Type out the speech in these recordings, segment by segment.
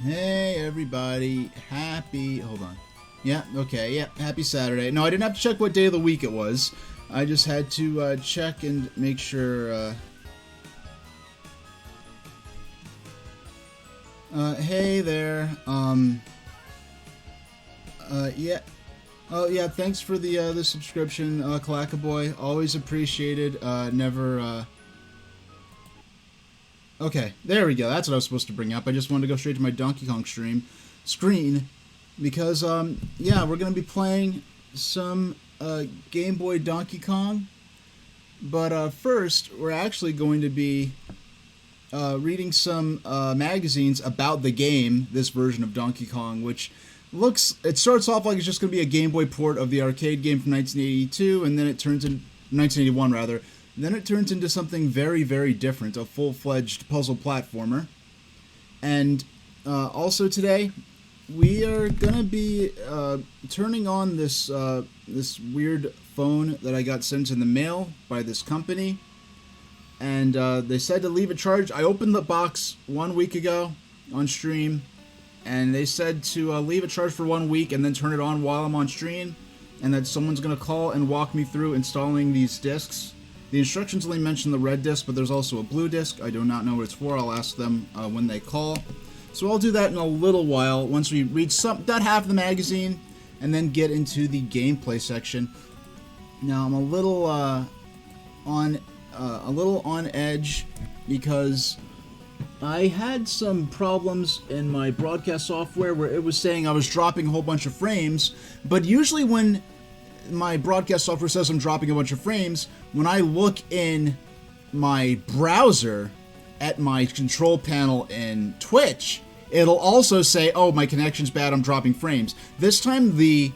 Hey everybody, hold on. Yeah, okay, yeah, happy Saturday. No, I didn't have to check what day of the week it was. I just had to check and make sure, hey there, yeah. Oh, yeah, thanks for the subscription, Clackaboy. Always appreciated, Okay, there we go. That's what I was supposed to bring up. I just wanted to go straight to my Donkey Kong screen, because, yeah, we're going to be playing some Game Boy Donkey Kong. But first, we're actually going to be reading some magazines about the game, this version of Donkey Kong, which it starts off like it's just going to be a Game Boy port of the arcade game from 1982, and then it turns in 1981 rather. Then it turns into something very, very different, a full-fledged puzzle platformer. And also today, we are going to be turning on this weird phone that I got sent in the mail by this company. And they said to leave it charged. I opened the box 1 week ago on stream, and they said to leave it charged for 1 week and then turn it on while I'm on stream, and that someone's going to call and walk me through installing these discs. The instructions only mention the red disc, but there's also a blue disc. I do not know what it's for. I'll ask them when they call. So I'll do that in a little while once we read that half of the magazine and then get into the gameplay section. Now I'm a little on edge because I had some problems in my broadcast software where it was saying I was dropping a whole bunch of frames, but usually when my broadcast software says I'm dropping a bunch of frames, when I look in my browser at my control panel in Twitch, it'll also say, oh, my connection's bad, I'm dropping frames. This time the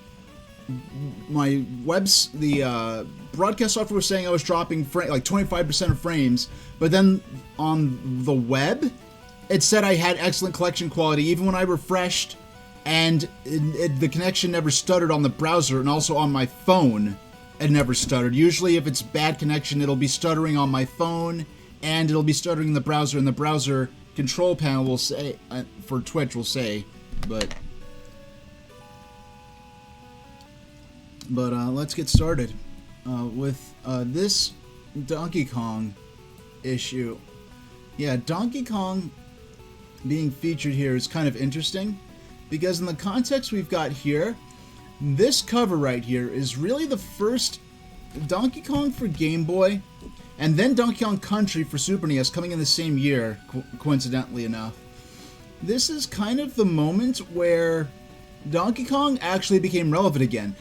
broadcast software was saying I was dropping like 25% of frames, but then on the web, it said I had excellent collection quality even when I refreshed, and the connection never stuttered on the browser, and also on my phone it never stuttered. Usually if it's bad connection, it'll be stuttering on my phone, and it'll be stuttering in the browser, and the browser control panel will say, for Twitch will say, but let's get started with this Donkey Kong issue. Yeah, Donkey Kong being featured here is kind of interesting, because in the context we've got here, this cover right here is really the first Donkey Kong for Game Boy, and then Donkey Kong Country for Super NES coming in the same year, coincidentally enough. This is kind of the moment where Donkey Kong actually became relevant again.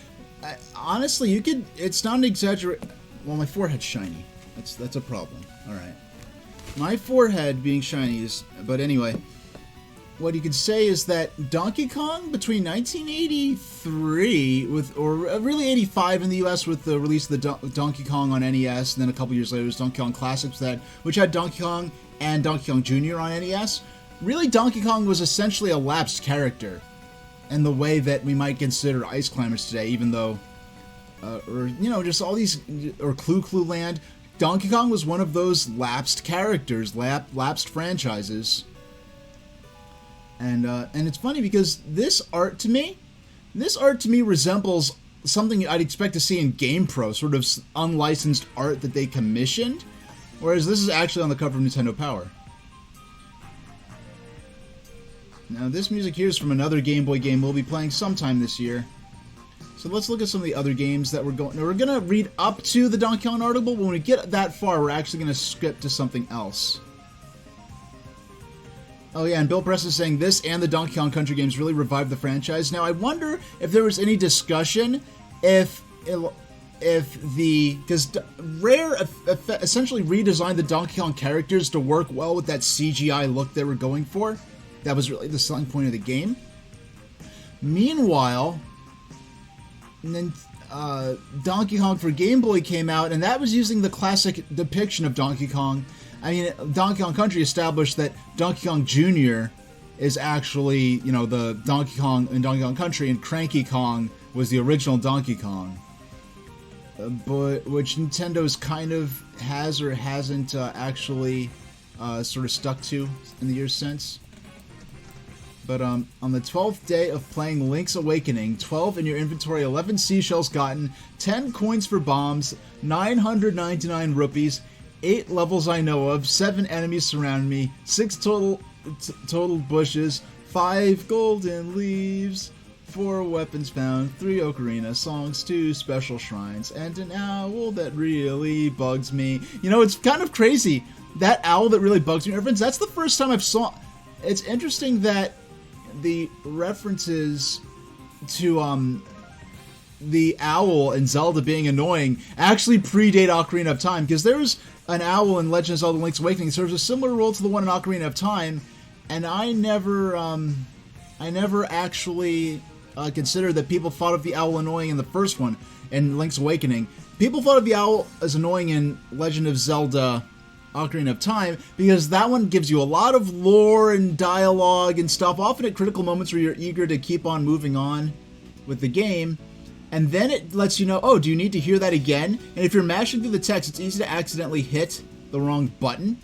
Honestly, it's not an exaggeration. Well, my forehead's shiny. That's a problem. Alright. My forehead being shiny is... But anyway, what you could say is that Donkey Kong between 1983 or really 85 in the US with the release of the Donkey Kong on NES, and then a couple years later it was Donkey Kong Classics which had Donkey Kong and Donkey Kong Jr. on NES. Really, Donkey Kong was essentially a lapsed character in the way that we might consider Ice Climbers today, even though, or just all these, or Clue Land. Donkey Kong was one of those lapsed characters, lapsed franchises. And it's funny because this art to me resembles something I'd expect to see in GamePro, sort of unlicensed art that they commissioned, whereas this is actually on the cover of Nintendo Power. Now this music here is from another Game Boy game we'll be playing sometime this year. So let's look at some of the other games that we're going to read up to the Donkey Kong article, but when we get that far, we're actually going to skip to something else. Oh yeah, and Bill Press is saying this and the Donkey Kong Country games really revived the franchise. Now I wonder if there was any discussion because Rare essentially redesigned the Donkey Kong characters to work well with that CGI look they were going for. That was really the selling point of the game. Meanwhile, Donkey Kong for Game Boy came out, and that was using the classic depiction of Donkey Kong. I mean, Donkey Kong Country established that Donkey Kong Jr. is actually, the Donkey Kong in Donkey Kong Country, and Cranky Kong was the original Donkey Kong. But which Nintendo's kind of has or hasn't actually sort of stuck to in the years since. But on the 12th day of playing Link's Awakening, 12 in your inventory, 11 seashells gotten, 10 coins for bombs, 999 rupees, 8 levels I know of, 7 enemies surround me, 6 total bushes, 5 golden leaves, 4 weapons found, 3 ocarina songs, 2 special shrines, and an owl that really bugs me. You know, it's kind of crazy. That owl that really bugs me, friends, that's the first time I've saw. It's interesting that the references to the owl and Zelda being annoying actually predate Ocarina of Time, because there's an owl in Legend of Zelda Link's Awakening serves a similar role to the one in Ocarina of Time, and I never actually considered that people thought of the owl annoying in the first one in Link's Awakening. People thought of the owl as annoying in Legend of Zelda Ocarina of Time, because that one gives you a lot of lore and dialogue and stuff, often at critical moments where you're eager to keep on moving on with the game, and then it lets you know, oh, do you need to hear that again? And if you're mashing through the text, it's easy to accidentally hit the wrong button.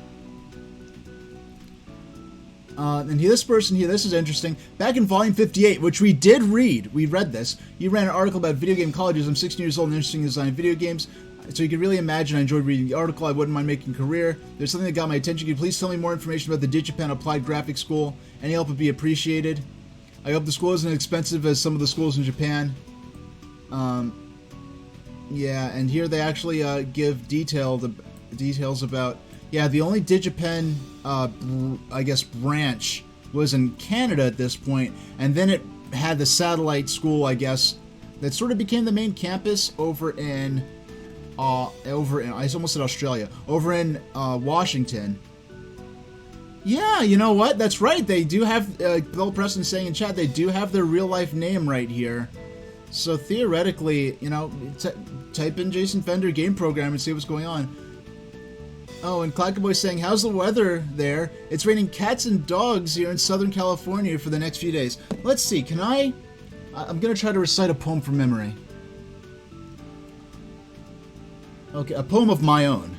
And this person here, this is interesting. Back in volume 58, which we did read, we read this, you ran an article about video game colleges. I'm 16 years old and interested in designing video games. So you can really imagine I enjoyed reading the article. I wouldn't mind making a career. There's something that got my attention. Can you please tell me more information about the Digipen Applied Graphics School? Any help would be appreciated. I hope the school isn't as expensive as some of the schools in Japan. Yeah, and here they actually give details about... Yeah, the only Digipen, I guess, branch was in Canada at this point, and then it had the satellite school, I guess, that sort of became the main campus over in I almost said Australia, over in Washington. Yeah, you know what? That's right. They do have, Bill Preston saying in chat, they do have their real life name right here. So theoretically, you know, type in Jason Fender game program and see what's going on. Oh, and Clackaboy saying, how's the weather there? It's raining cats and dogs here in Southern California for the next few days. Let's see, can I'm going to try to recite a poem from memory. Okay, a poem of my own.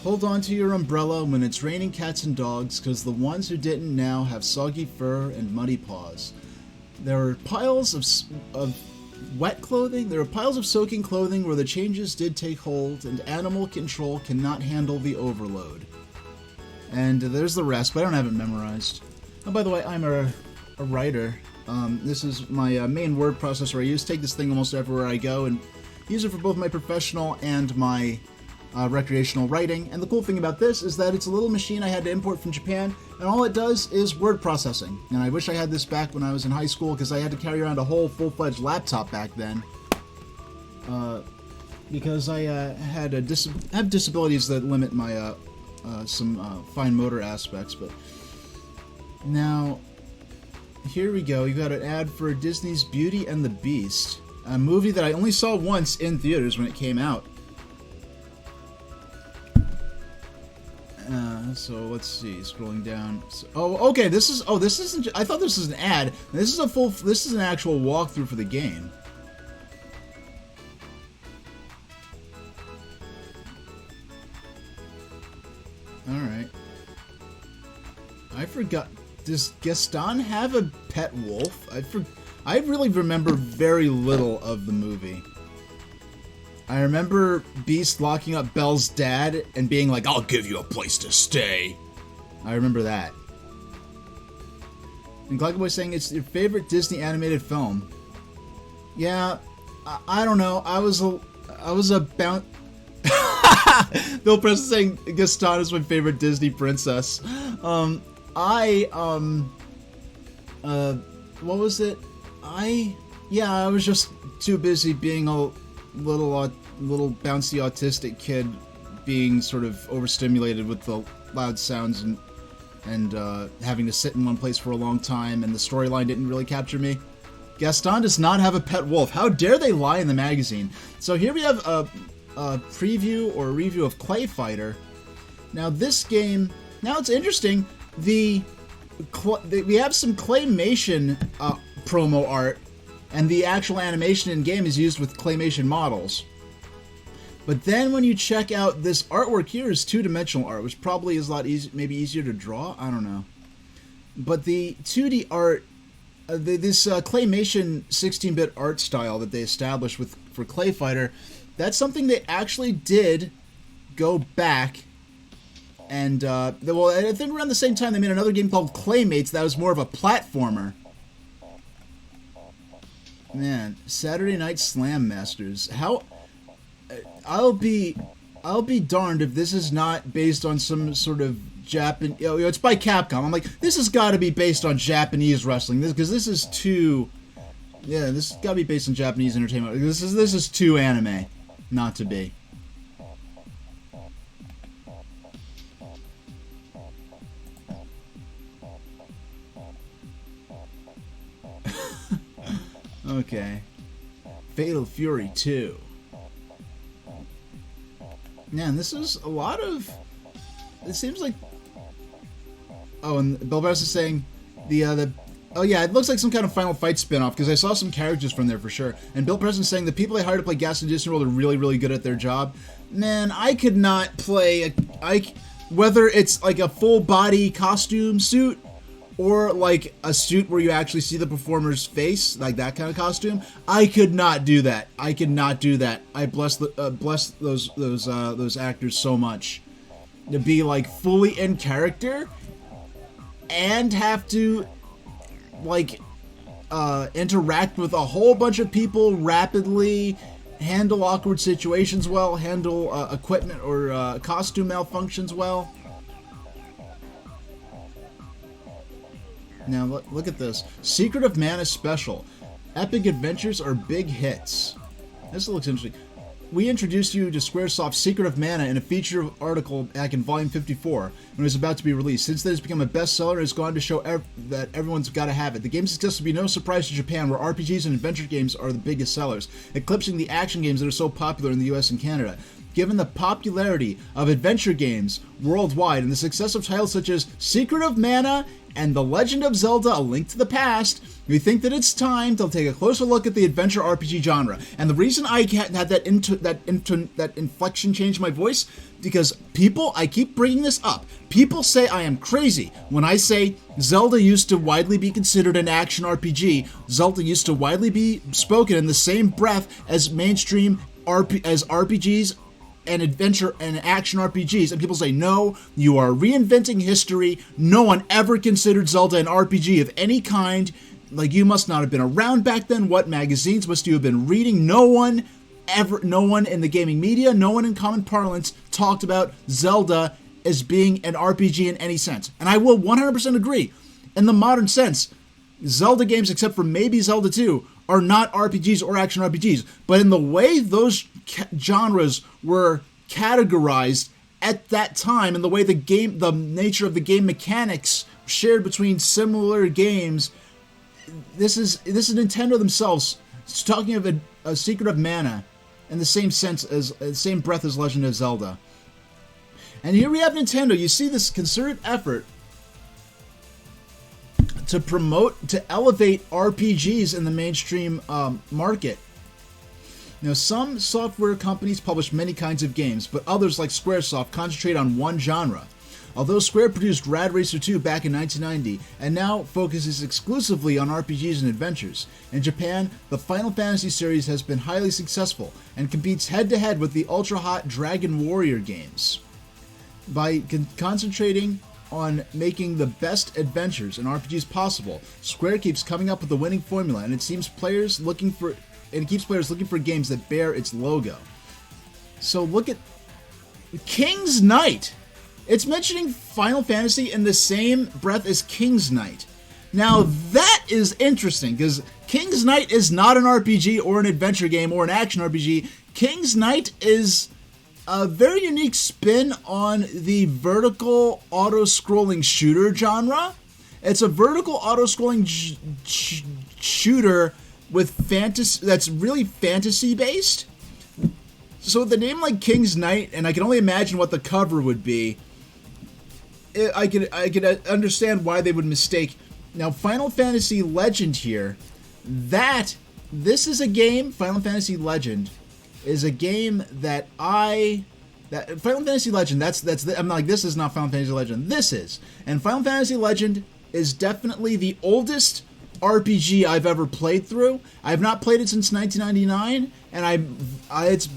Hold on to your umbrella when it's raining cats and dogs, because the ones who didn't now have soggy fur and muddy paws. There are piles of wet clothing, there are piles of soaking clothing where the changes did take hold, and animal control cannot handle the overload. And there's the rest, but I don't have it memorized. Oh, by the way, I'm a writer. This is my main word processor I use. Take this thing almost everywhere I go, and use it for both my professional and my recreational writing. And the cool thing about this is that it's a little machine I had to import from Japan, and all it does is word processing. And I wish I had this back when I was in high school, because I had to carry around a whole full-fledged laptop back then. Because I have disabilities that limit my some fine motor aspects. But now, here we go. You got an ad for Disney's Beauty and the Beast, a movie that I only saw once in theaters when it came out. So let's see, scrolling down. So, oh, okay, this isn't, I thought this was an ad. This is an actual walkthrough for the game. Alright. I forgot, does Gaston have a pet wolf? I really remember very little of the movie. I remember Beast locking up Belle's dad and being like, I'll give you a place to stay. I remember that. And Clackaboy saying it's your favorite Disney animated film. Yeah, I don't know. I was a Bill Preston saying Gaston is my favorite Disney princess. What was it? I was just too busy being a little bouncy autistic kid, being sort of overstimulated with the loud sounds and having to sit in one place for a long time, and the storyline didn't really capture me. Gaston does not have a pet wolf. How dare they lie in the magazine? So here we have a preview or a review of Clay Fighter. Now this game, now it's interesting. We have some claymation promo art, and the actual animation in game is used with claymation models. But then when you check out this artwork here is two-dimensional art, which probably is a lot maybe easier to draw. I don't know. But the 2D art, this claymation 16-bit art style that they established for Clay Fighter, that's something they actually did go back and, well, I think around the same time they made another game called Claymates that was more of a platformer. Man, Saturday Night Slam Masters. How... I'll be darned if this is not based on some sort of Japan... it's by Capcom. I'm like, this has got to be based on Japanese wrestling. Because this is too... Yeah, this has got to be based on Japanese entertainment. This is too anime not to be. Okay. Fatal Fury 2. Man, this is a lot of... It seems like... Oh, and Bill Bass is saying oh yeah, it looks like some kind of Final Fight spinoff because I saw some characters from there for sure. And Bill Preston's saying the people they hired to play Gaston Disney World are really, really good at their job. Man, I could not play whether it's like a full body costume suit or like a suit where you actually see the performer's face, like that kind of costume. I could not do that. I could not do that. I bless those actors so much to be like fully in character and have to like interact with a whole bunch of people rapidly, handle awkward situations well, handle equipment or costume malfunctions well. Now look at this. Secret of Mana Special. Epic adventures are big hits. This looks interesting. We introduced you to Squaresoft's Secret of Mana in a feature article back in Volume 54 when it was about to be released. Since then, it's become a bestseller and has gone to show that everyone's got to have it. The game's success will be no surprise to Japan, where RPGs and adventure games are the biggest sellers, eclipsing the action games that are so popular in the US and Canada. Given the popularity of adventure games worldwide and the success of titles such as Secret of Mana and The Legend of Zelda: A Link to the Past, we think that it's time to take a closer look at the adventure RPG genre. And the reason I had that inflection change in my voice, because I keep bringing this up. People say I am crazy when I say Zelda used to widely be considered an action RPG. Zelda used to widely be spoken in the same breath as mainstream RPGs and adventure and action RPGs, and people say, no, you are reinventing history. No one ever considered Zelda an RPG of any kind. Like, you must not have been around back then. What magazines must you have been reading? No one in the gaming media, no one in common parlance talked about Zelda as being an RPG in any sense. And I will 100% agree. In the modern sense, Zelda games, except for maybe Zelda 2, are not RPGs or action RPGs. But in the way those genres were categorized at that time, and the way the nature of the game mechanics shared between similar games, this is Nintendo themselves talking of a Secret of Mana in the same sense as same breath as Legend of Zelda. And here we have Nintendo. You see this concerted effort to promote, to elevate RPGs in the mainstream market. Now, some software companies publish many kinds of games, but others, like Squaresoft, concentrate on one genre. Although Square produced Rad Racer 2 back in 1990, and now focuses exclusively on RPGs and adventures. In Japan, the Final Fantasy series has been highly successful, and competes head-to-head with the ultra-hot Dragon Warrior games. By concentrating on making the best adventures and RPGs possible, Square keeps coming up with a winning formula, and it keeps players looking for games that bear its logo. So look at King's Knight. It's mentioning Final Fantasy in the same breath as King's Knight. Now that is interesting, because King's Knight is not an RPG or an adventure game or an action RPG. King's Knight is a very unique spin on the vertical auto-scrolling shooter genre. It's a vertical auto-scrolling shooter with fantasy that's really fantasy-based. So with a name like King's Knight, and I can only imagine what the cover would be, I could understand why they would mistake. Now, Final Fantasy Legend here, this is a game, Final Fantasy Legend, is a game that Final Fantasy Legend, I'm like, this is not Final Fantasy Legend, this is. And Final Fantasy Legend is definitely the oldest RPG I've ever played through. I've not played it since 1999, and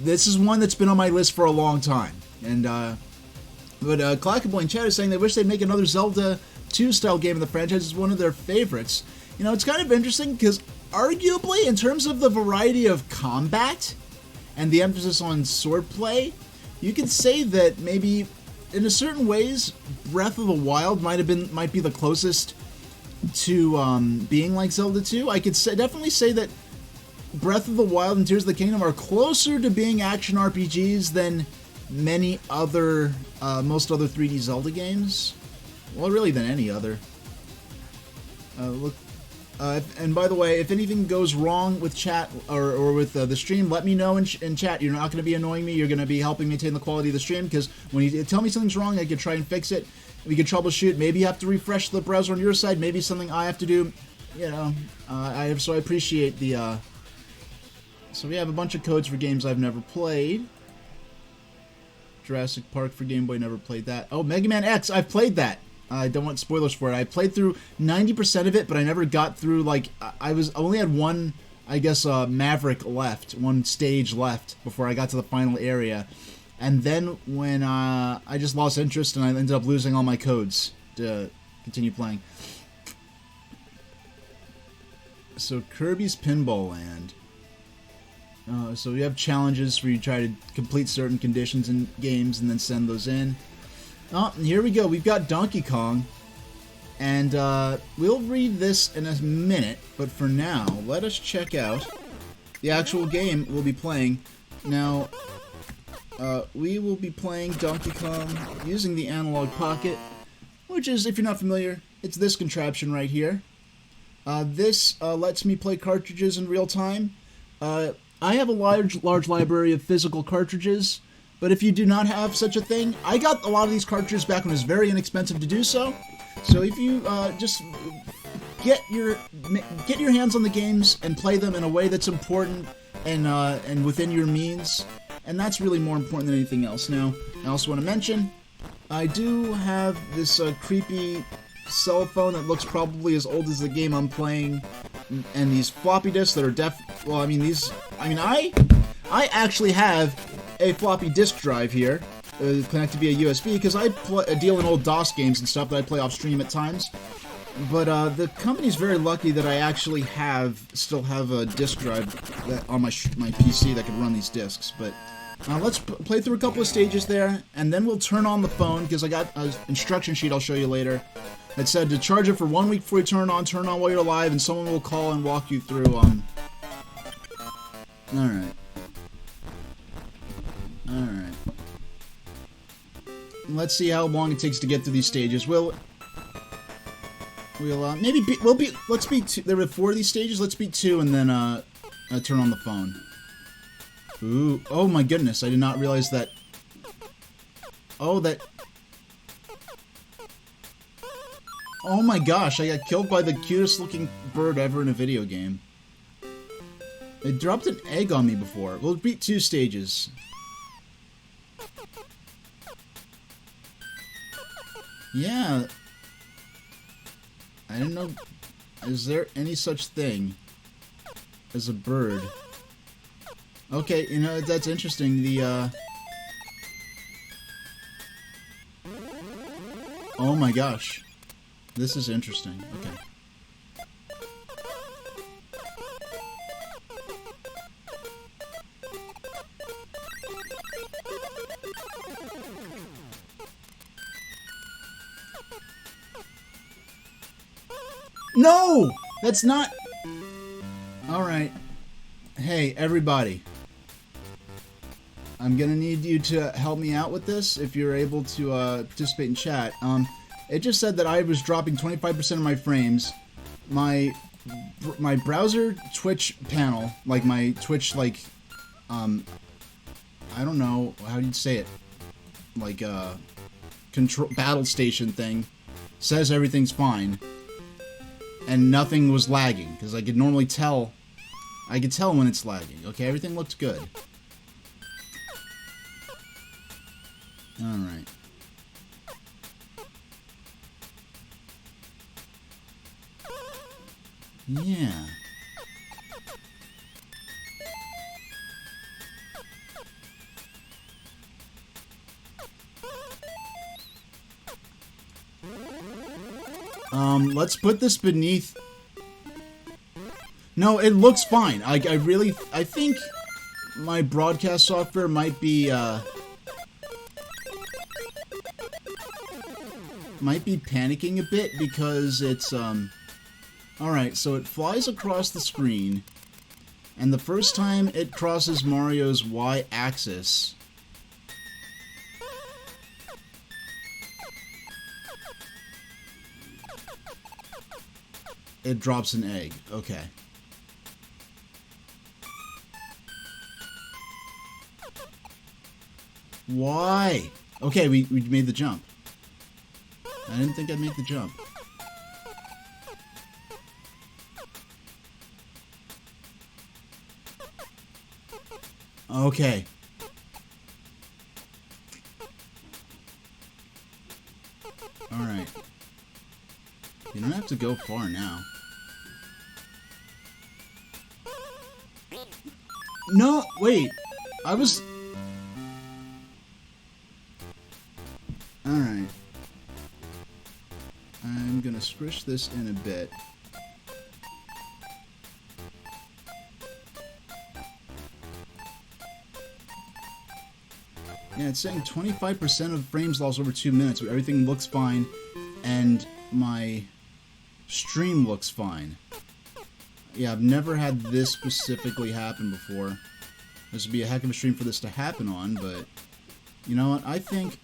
this is one that's been on my list for a long time. And but Clackaboy in chat is saying they wish they'd make another Zelda 2 style game of the franchise. It's one of their favorites. You know, it's kind of interesting because arguably, in terms of the variety of combat and the emphasis on swordplay, you could say that maybe in a certain ways, Breath of the Wild might be the closest to being like Zelda 2. I could definitely say that Breath of the Wild and Tears of the Kingdom are closer to being action RPGs than many other, most other 3D Zelda games. Well, really than any other. And by the way, if anything goes wrong with chat or with the stream, let me know in chat. You're not going to be annoying me. You're going to be helping maintain the quality of the stream, because when you tell me something's wrong, I can try and fix it. We can troubleshoot. Maybe you have to refresh the browser on your side. Maybe something I have to do. You know, so I appreciate the. So we have a bunch of codes for games I've never played. Jurassic Park for Game Boy, never played that. Oh, Mega Man X, I've played that. I don't want spoilers for it. I played through 90% of it, but I never got through, like, I only had one, I guess, Maverick left, one stage left before I got to the final area. And then when I just lost interest and I ended up losing all my codes to continue playing. So Kirby's Pinball Land. So we have challenges where you try to complete certain conditions in games and then send those in. Oh, and here we go. We've got Donkey Kong. And we'll read this in a minute, but for now, let us check out the actual game we'll be playing. Now, we will be playing Donkey Kong using the Analog Pocket, which is, if you're not familiar, it's this contraption right here. This lets me play cartridges in real time. I have a large library of physical cartridges, but if you do not have such a thing, I got a lot of these cartridges back when it was very inexpensive to do so. So if you just get your hands on the games and play them in a way that's important and within your means, and that's really more important than anything else. Now, I also want to mention, I do have this creepy cell phone that looks probably as old as the game I'm playing, and these floppy disks that are well, I mean, I actually have a floppy disk drive here, connected via USB, because I deal in old DOS games and stuff that I play off stream at times. But the company's very lucky that I actually still have a disk drive on my PC that can run these disks. But let's play through a couple of stages there, and then we'll turn on the phone, because I got an instruction sheet I'll show you later that said to charge it for 1 week before you turn on while you're live, and someone will call and walk you through. Alright. Let's see how long it takes to get through these stages. Let's beat two. There were 4 of these stages. Let's beat 2 and then turn on the phone. Ooh, oh my goodness! I did not realize that. Oh my gosh! I got killed by the cutest looking bird ever in a video game. It dropped an egg on me before. We'll beat 2 stages. Yeah. I didn't know. Is there any such thing as a bird? Okay, you know, that's interesting. Oh my gosh. This is interesting. Okay. No! That's not... Alright. Hey, everybody. I'm gonna need you to help me out with this if you're able to participate in chat. It just said that I was dropping 25% of my frames. My browser Twitch panel, like my Twitch, like, I don't know, how do you say it? Like, control battle station thing, says everything's fine. And nothing was lagging, because I could normally tell. I could tell when it's lagging. Okay, everything looked good. Alright. Yeah. Let's put this beneath... No, it looks fine. I think my broadcast software might be panicking a bit because it's, alright, so it flies across the screen, and the first time it crosses Mario's Y-axis, it drops an egg. Okay. Why? Okay, we made the jump. I didn't think I'd make the jump. Okay. Alright. You don't have to go far now. No, wait. I was... Alright. I'm gonna squish this in a bit. Yeah, it's saying 25% of frames lost over 2 minutes, but everything looks fine, and my stream looks fine. Yeah, I've never had this specifically happen before. This would be a heck of a stream for this to happen on, but you know what? I think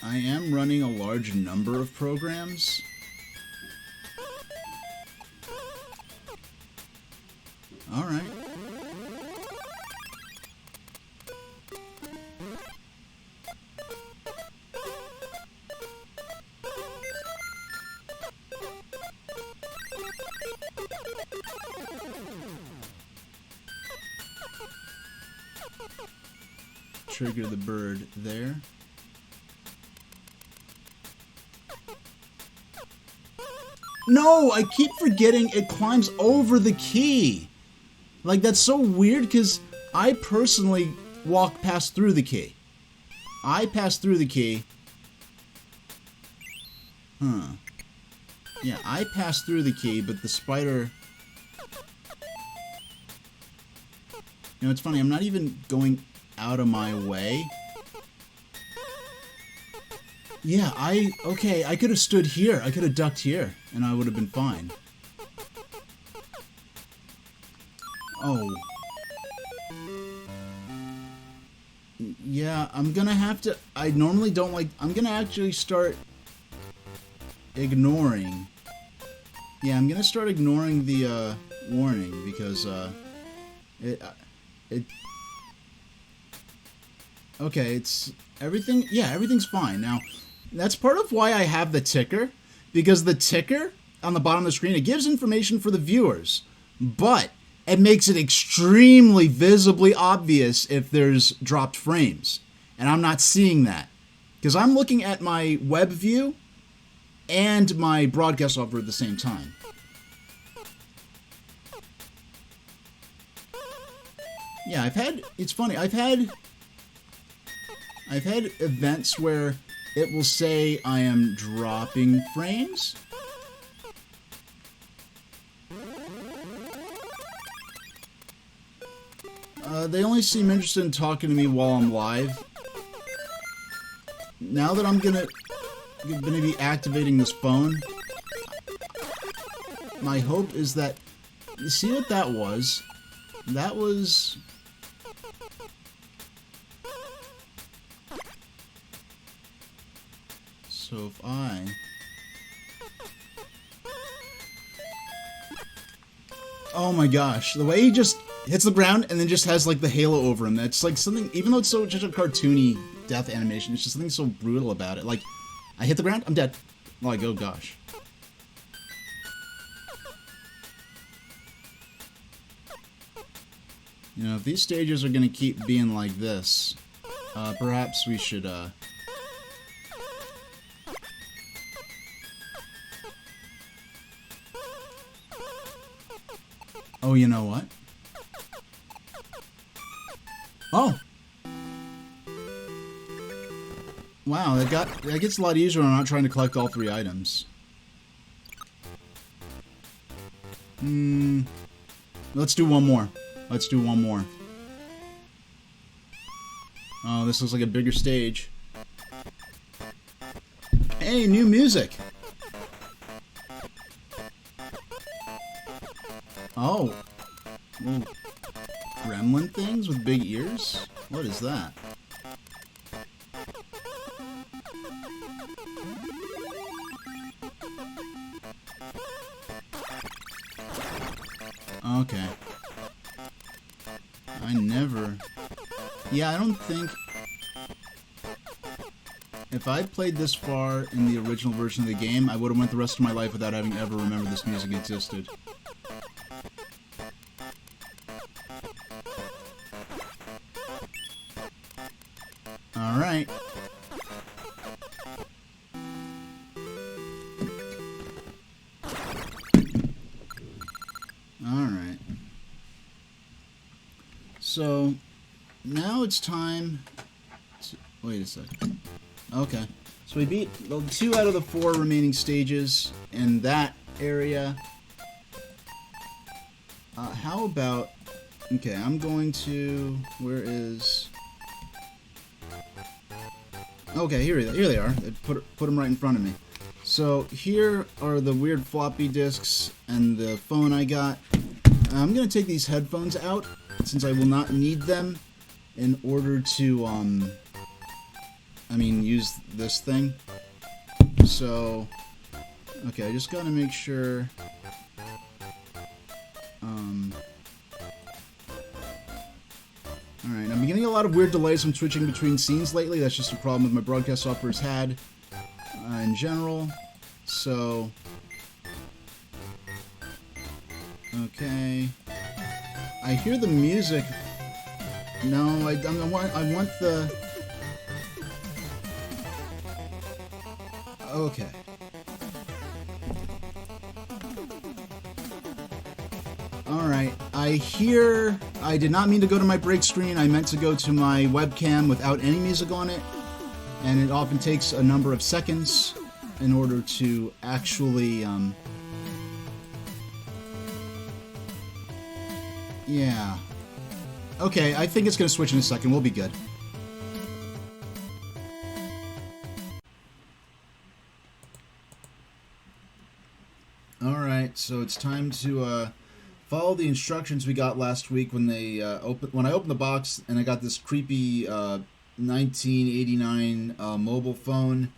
I am running a large number of programs. Alright. Trigger the bird there. No, I keep forgetting it climbs over the key. Like, that's so weird because I personally walk past through the key. I pass through the key. Huh. Yeah, I pass through the key, but the spider... You know, it's funny, I'm not even going out of my way. Yeah, okay, I could have stood here. I could have ducked here, and I would have been fine. Oh. Yeah, I'm gonna have to... I normally don't like... I'm gonna actually start ignoring... Yeah, I'm gonna start ignoring the, warning, because, Okay, it's... Everything... Yeah, everything's fine. Now, that's part of why I have the ticker, because the ticker on the bottom of the screen, it gives information for the viewers, but it makes it extremely visibly obvious if there's dropped frames, and I'm not seeing that, because I'm looking at my web view and my broadcast software at the same time. Yeah, it's funny, I've had events where it will say I am dropping frames. They only seem interested in talking to me while I'm live. Now that I'm gonna be activating this phone, my hope is that... You see what that was? That was... So if I... Oh my gosh, the way he just hits the ground and then just has like the halo over him, that's like something, even though it's so just a cartoony death animation, it's just something so brutal about it. Like, I hit the ground, I'm dead. Like, oh gosh. You know, if these stages are gonna keep being like this, perhaps we should, Oh, you know what? Oh! Wow, that gets a lot easier when I'm not trying to collect all 3 items. Let's do one more. Let's do one more. Oh, this looks like a bigger stage. Hey, new music! Oh. Little gremlin things with big ears? What is that? Okay. I never... Yeah, I don't think... If I played this far in the original version of the game, I would have went the rest of my life without having ever remembered this music existed. Alright. Alright. So, now it's time to... Wait a second. Okay. So we beat 2 out of the 4 remaining stages in that area. How about... Okay, I'm going to... Where is... Okay, here they are. Put them right in front of me. So here are the weird floppy disks and the phone I got. I'm going to take these headphones out since I will not need them in order to, use this thing. So, okay, I just got to make sure... Alright, I'm getting a lot of weird delays from switching between scenes lately. That's just a problem with my broadcast software's had in general. So... Okay... I hear the music... No, I want the... Okay. Alright, I did not mean to go to my break screen. I meant to go to my webcam without any music on it. And it often takes a number of seconds in order to actually, yeah. Okay, I think it's going to switch in a second. We'll be good. Alright, so it's time to follow the instructions we got last week when they when I opened the box and I got this creepy 1989 mobile phone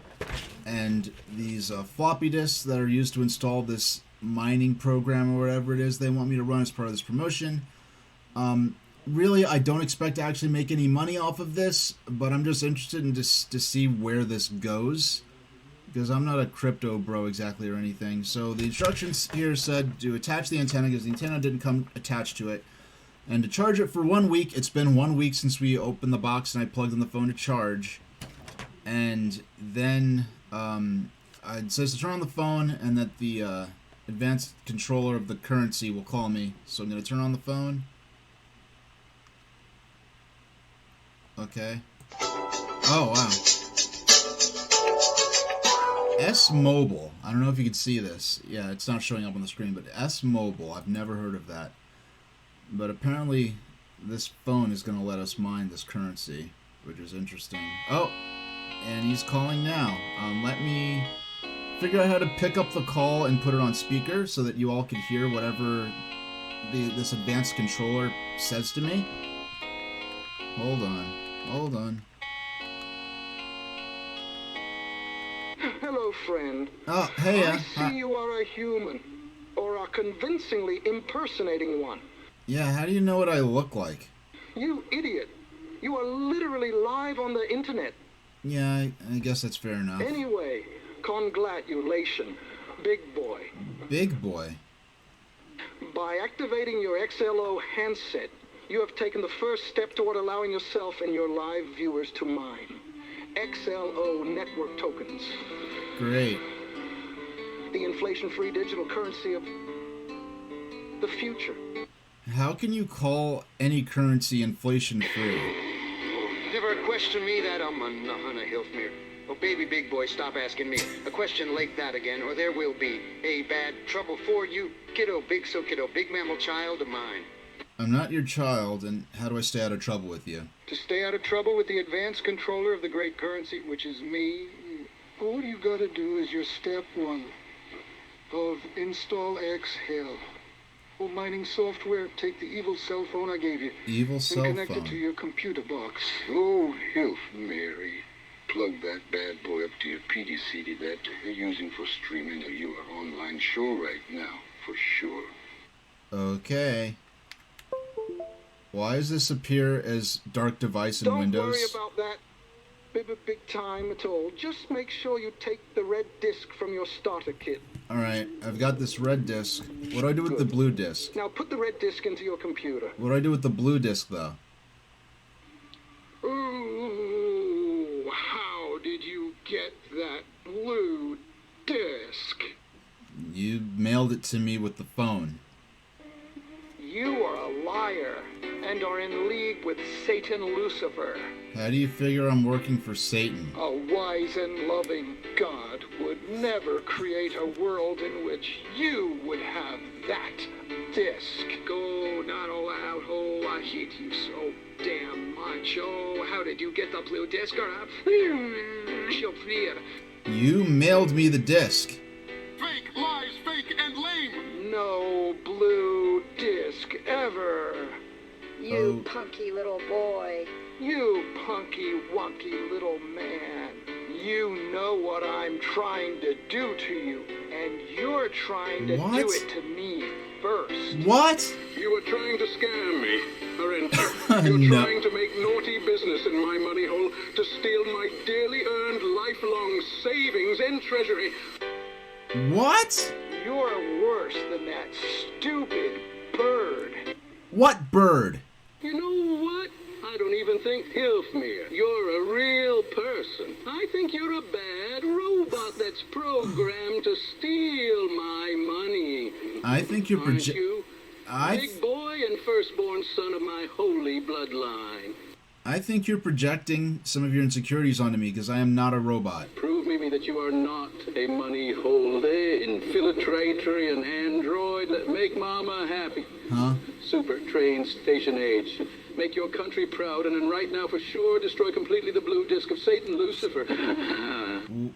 and these floppy disks that are used to install this mining program or whatever it is they want me to run as part of this promotion. Really, I don't expect to actually make any money off of this, but I'm just interested in to see where this goes. Because I'm not a crypto bro exactly or anything. So the instructions here said to attach the antenna because the antenna didn't come attached to it. And to charge it for 1 week. It's been 1 week since we opened the box and I plugged in the phone to charge. And then it says to turn on the phone and that the advanced controller of the currency will call me. So I'm going to turn on the phone. Okay. Oh, wow. S-Mobile. I don't know if you can see this. Yeah, it's not showing up on the screen, but S-Mobile. I've never heard of that. But apparently this phone is going to let us mine this currency, which is interesting. Oh, and he's calling now. Let me figure out how to pick up the call and put it on speaker so that you all can hear whatever this advanced controller says to me. Hold on. Hold on. Hello, friend. Oh, hey. I see you are a human, or are convincingly impersonating one. Yeah, how do you know what I look like? You idiot. You are literally live on the internet. Yeah, I guess that's fair enough. Anyway, congratulations, big boy. Big boy? By activating your XLO handset, you have taken the first step toward allowing yourself and your live viewers to mine XLO network tokens. Great. The inflation-free digital currency of the future. How can you call any currency inflation-free? Never question me that I'm a Hilfmere. Oh, baby big boy, stop asking me. A question like that again, or there will be a bad trouble for you, kiddo, big mammal child of mine. I'm not your child, and how do I stay out of trouble with you? To stay out of trouble with the advanced controller of the great currency, which is me, all you gotta do is your step one of install Exhale. Oh, mining software, take the evil cell phone I gave you. Evil cell and connect phone. it to your computer box. Oh, Hilf Mary. Plug that bad boy up to your PD CD that you're using for streaming your online show right now, for sure. Okay. Why does this appear as dark device in Don't Windows? worry about that. Big time at all. Just make sure you take the red disc from your starter kit. Alright, I've got this red disc. What do I do with the blue disc? Now put the red disc into your computer. What do I do with the blue disc, though? Ooh, how did you get that blue disc? You mailed it to me with the phone. You are a liar and are in league with Satan Lucifer. How do you figure I'm working for Satan? A wise and loving God would never create a world in which you would have that disc. Go, not all out. Oh, I hate you so damn much. Oh, how did you get the blue disc? You mailed me the disc. Fake, lies, fake, and lame! No blue disc ever. You punky little boy. You punky wonky little man. You know what I'm trying to do to you, and you're trying to What? do it to me first. What? You were trying to scam me, Arento. You're No. trying to make naughty business in my money hole to steal my dearly earned lifelong savings and treasury. What? You're worse than that stupid bird. What bird? You know what? I don't even think Hilfmere. You're a real person. I think you're a bad robot that's programmed to steal my money. I think you're Aren't you? I Big boy and firstborn son of my holy bloodline. I think you're projecting some of your insecurities onto me because I am not a robot. Prove me that you are not a money holder, infiltrator, an android. Make mama happy. Huh? Super train station age. Make your country proud, and then right now for sure destroy completely the blue disc of Satan Lucifer.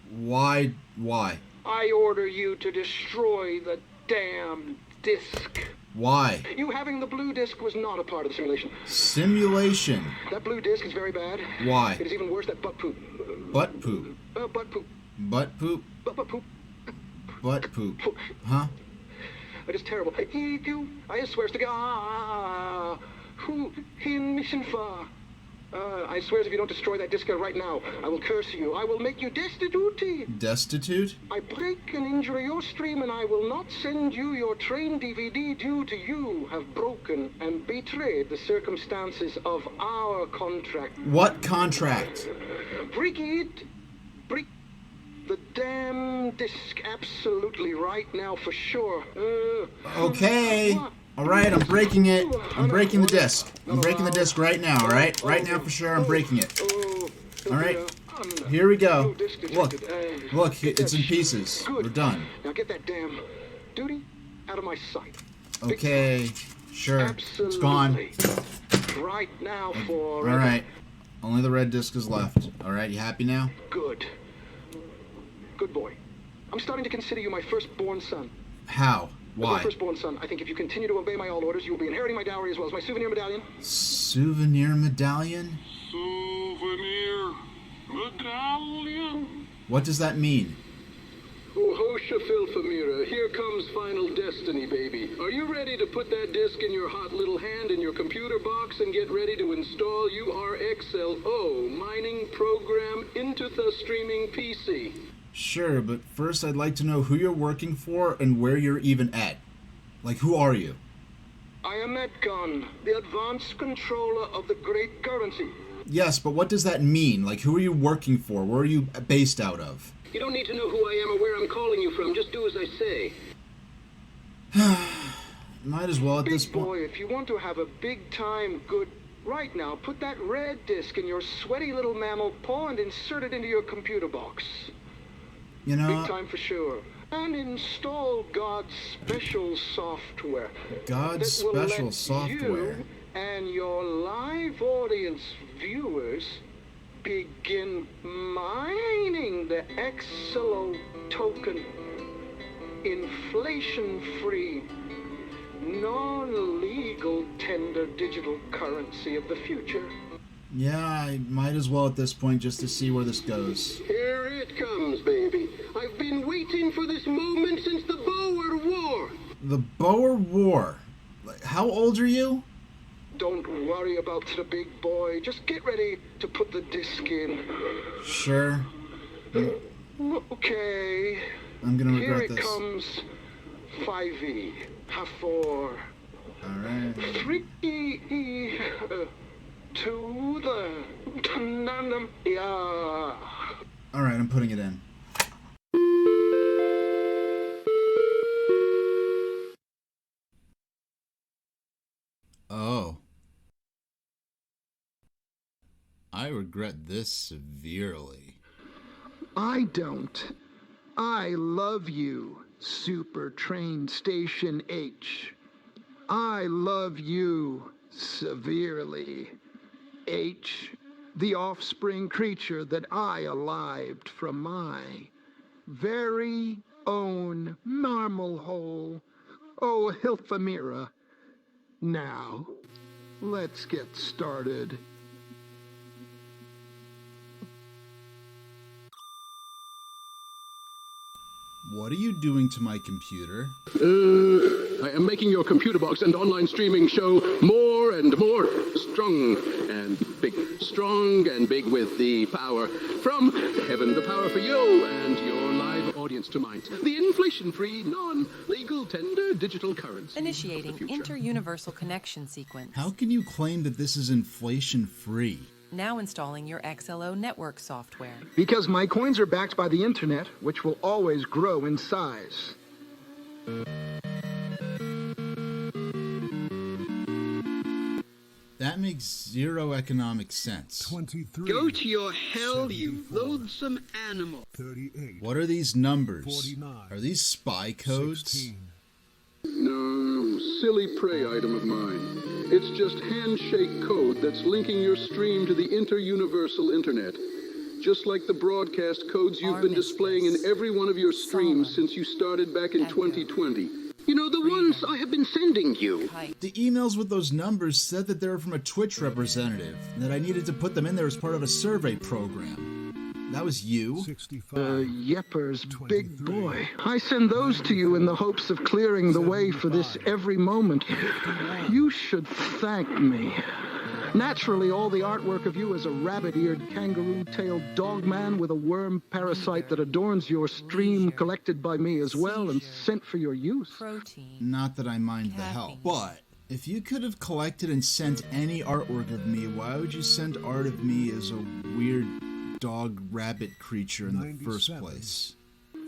Why? Why? I order you to destroy the damn disc. Why? You having the blue disc was not a part of the simulation. Simulation. That blue disc is very bad. Why? It is even worse, that butt poop. Butt poop. Butt poop. Butt poop. Butt poop. Butt poop. Huh? It is terrible. I swear to God. Who in mission far? I swear if you don't destroy that disc right now, I will curse you. I will make you destitute. Destitute? I break and injure your stream, and I will not send you your train DVD due to you have broken and betrayed the circumstances of our contract. What contract? Break it. Break the damn disc absolutely right now for sure. Okay. Alright, I'm breaking it. I'm breaking the disc. I'm breaking the disc right now, alright? Right now for sure, I'm breaking it. Alright, here we go. Look, it's in pieces. We're done. Now get that damn duty out of my sight. Okay, sure. It's gone. Right now for. Alright, only the red disc is left. Alright, you happy now? Good. Good boy. I'm starting to consider you my firstborn son. How? As my Why? firstborn son, I think if you continue to obey my all orders, you will be inheriting my dowry as well as my souvenir medallion. Souvenir medallion? Souvenir medallion. What does that mean? Oh, Hosha Filfamira, here comes Final Destiny, baby. Are you ready to put that disc in your hot little hand in your computer box and get ready to install URXLO mining program into the streaming PC? Sure, but first I'd like to know who you're working for and where you're even at. Like, who are you? I am Edgon, the advanced controller of the great currency. Yes, but what does that mean? Like, who are you working for? Where are you based out of? You don't need to know who I am or where I'm calling you from. Just do as I say. Might as well at this Big point. boy, if you want to have a big time good right now, put that red disc in your sweaty little mammal paw and insert it into your computer box. You know, Big time for sure. And install God's special software. God's that will special let software. You and your live audience viewers begin mining the XLO token, inflation-free, non-legal tender digital currency of the future. Yeah, I might as well at this point just to see where this goes. Here it comes, baby. I've been waiting for this moment since the Boer War. The Boer War. Like, how old are you? Don't worry about the big boy. Just get ready to put the disc in. Sure. Okay. I'm gonna Here regret it this. comes. 5E. Half-4. Alright. 3E. To the... Tandem. Yeah. Alright, I'm putting it in. Oh. I regret this severely. I don't. I love you, Super Train Station H. I love you severely. H, the offspring creature that I alived from my very own marmal hole. Oh, Hilfamira. Now, let's get started. What are you doing to my computer? I am making your computer box and online streaming show more and more strong and big. Strong and big with the power from heaven, the power for you and your live audience to mind. The inflation-free, non-legal tender digital currency. Initiating inter-universal connection sequence. How can you claim that this is inflation-free? Now installing your XLO network software. Because my coins are backed by the internet, which will always grow in size. That makes zero economic sense. 23. Go to your hell, you loathsome animal. 38. What are these numbers? 49. Are these spy codes? 16. No, silly prey item of mine. It's just handshake code that's linking your stream to the inter-universal internet. Just like the broadcast codes you've been displaying in every one of your streams since you started back in 2020. You know, the ones I have been sending you. The emails with those numbers said that they were from a Twitch representative, and that I needed to put them in there as part of a survey program. That was you. 65. Yepper's big 23. boy. I send those to you in the hopes of clearing the way for this every moment. You should thank me. Naturally, all the artwork of you as a rabbit-eared, kangaroo-tailed dog man with a worm parasite that adorns your stream collected by me as well and sent for your use. Protein. Not that I mind the help, but if you could have collected and sent any artwork of me, why would you send art of me as a weird dog-rabbit creature in the first 97. place?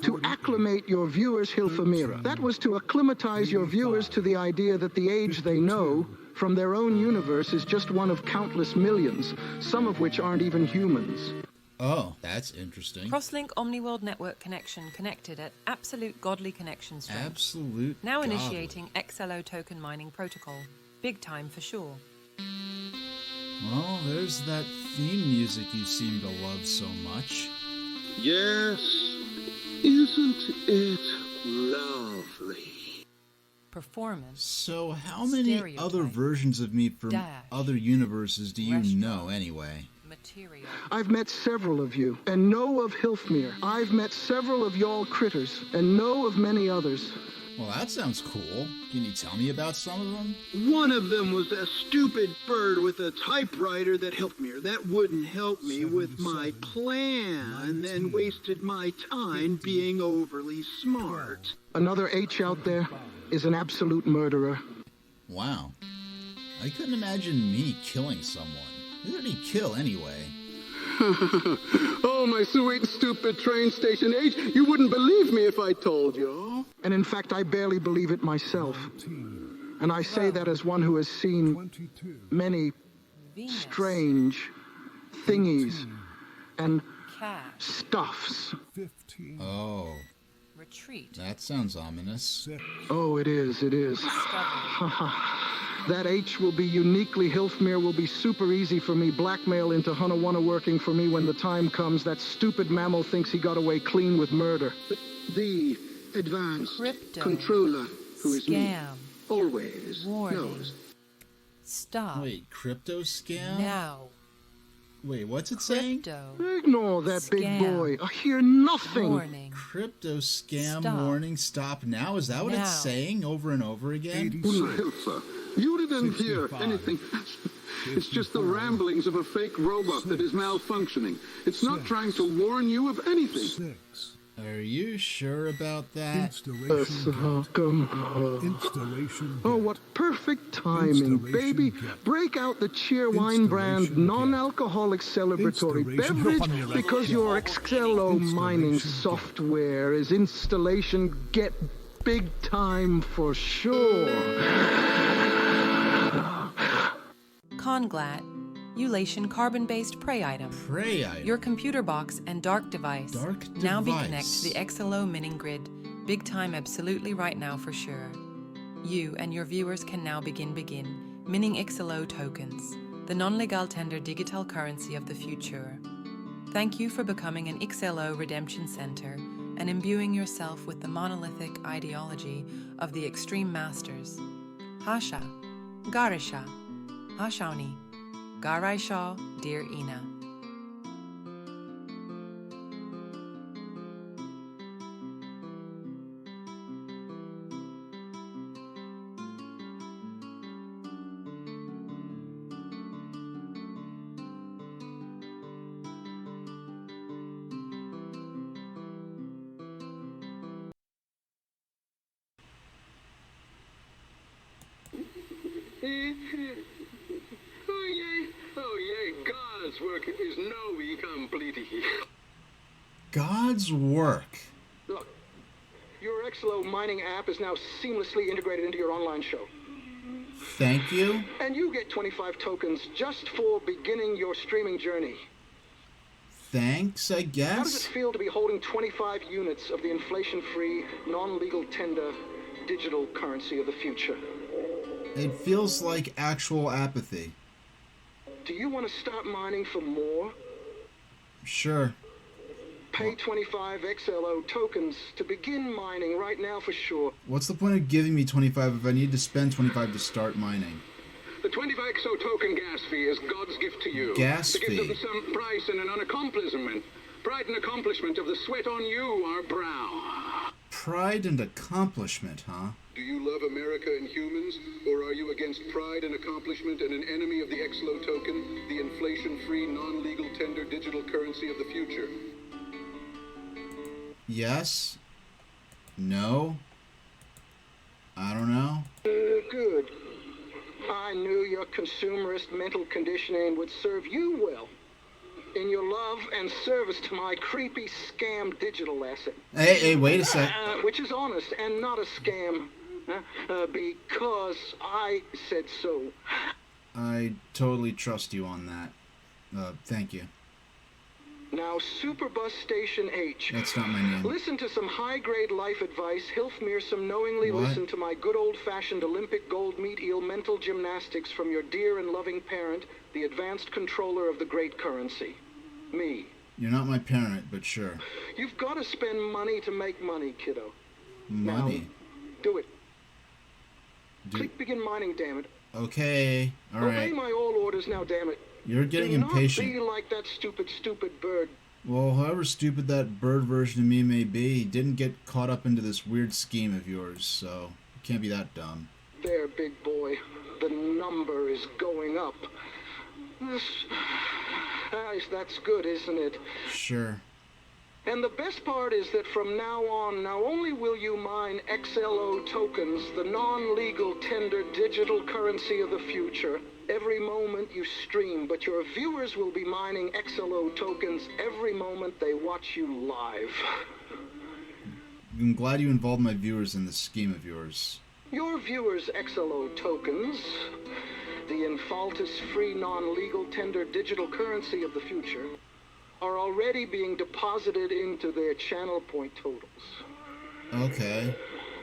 To acclimate your viewers, Hilfamira. That was to acclimatize your viewers to the idea that the age they know from their own universe is just one of countless millions, some of which aren't even humans. Oh, that's interesting. Crosslink Omniworld network connection connected at absolute godly connection strength. Absolute Now godly. initiating XLO token mining protocol. Big time for sure. Well, there's that theme music you seem to love so much. Yes, isn't it lovely? Performance. So how many Stereotype. other versions of me from Dash. other universes do you Restaurant. know anyway? Material. I've met several of you, and know of Hilfmir. I've met several of y'all critters, and know of many others. Well, that sounds cool. Can you tell me about some of them? One of them was a stupid bird with a typewriter that helped me, or that wouldn't help me with my 77, plan, and then 19, wasted my time being overly smart. Another H out there is an absolute murderer. Wow. I couldn't imagine me killing someone. Who did he kill anyway? Oh, my sweet, stupid train station H, you wouldn't believe me if I told you. And in fact, I barely believe it myself. 19. And I say that as one who has seen many Venus. strange thingies and Cat. stuffs. Oh, Retreat. that sounds ominous. Oh, it is, it is. Discovery. That H will be uniquely Hilfmir, will be super easy for me. Blackmail into Hunawanna working for me when the time comes. That stupid mammal thinks he got away clean with murder. But the advanced Crypto. controller, who is me, Scam. always Warning. knows. Stop. Wait, crypto scam? Now. Wait, what's it saying? Crypto. Ignore that big Scam. boy. I hear nothing. Warning. Crypto scam Stop. warning, stop now. Is that what Now. it's saying over and over again? Hilfer, you didn't hear anything. It's just the ramblings of a fake robot that is malfunctioning. It's not trying to warn you of anything. Are you sure about that? Oh, what perfect timing, baby. Break out the Cheerwine brand non-alcoholic celebratory beverage because your XLO mining software is installation get big time for sure. Conglat. Eulation carbon-based prey item. Prey item. Your computer box and dark device. Dark Now be device. connected to the XLO Minning Grid. Big time absolutely right now for sure. You and your viewers can now begin minning XLO tokens, the non-legal tender digital currency of the future. Thank you for becoming an XLO redemption center and imbuing yourself with the monolithic ideology of the extreme masters. Hasha, Garisha, Hashauni, Garai Shaw, dear Ina. Oh yay, God's work is no incomplete. God's work. Look, your XLO mining app is now seamlessly integrated into your online show. Thank you. And you get 25 tokens just for beginning your streaming journey. Thanks, I How does it guess. feel to be holding 25 units of the inflation-free, non-legal tender digital currency of the future? It feels like actual apathy. Do you want to start mining for more? Sure. Pay 25 XLO tokens to begin mining right now for sure. What's the point of giving me 25 if I need to spend 25 to start mining? The 25 XO token gas fee is God's gift to you. Gas to give fee. them some price and an accomplishment. Pride and accomplishment of the sweat on you, our brow. Pride and accomplishment, huh? Do you love America and humans, or are you against pride and accomplishment and an enemy of the XLO token, the inflation-free, non-legal tender digital currency of the future? Yes? No? I don't know. Good. I knew your consumerist mental conditioning would serve you well in your love and service to my creepy scam digital asset. Hey, wait a sec. Which is honest and not a scam. Because I said so. I totally trust you on that. Thank you. Now, Superbus Station H. That's not my name. Listen to some high-grade life advice. Hilfmir some knowingly What? listen to my good old-fashioned Olympic gold meat eel mental gymnastics from your dear and loving parent, the advanced controller of the great currency. Me. You're not my parent, but sure. You've got to spend money to make money, kiddo. Money. Do it. Do- Click begin mining, damn it. Okay, Obey alright. my all orders now, damn it. You're getting Do not impatient. be like that stupid bird. Well, however stupid that bird version of me may be, he didn't get caught up into this weird scheme of yours, so you can't be that dumb. There, big boy. The number is going up. That's good, isn't it? Sure. And the best part is that from now on, not only will you mine XLO tokens, the non-legal tender digital currency of the future, every moment you stream, but your viewers will be mining XLO tokens every moment they watch you live. I'm glad you involved my viewers in this scheme of yours. Your viewers' XLO tokens, the Infaltus-free non-legal tender digital currency of the future, are already being deposited into their channel point totals. Okay.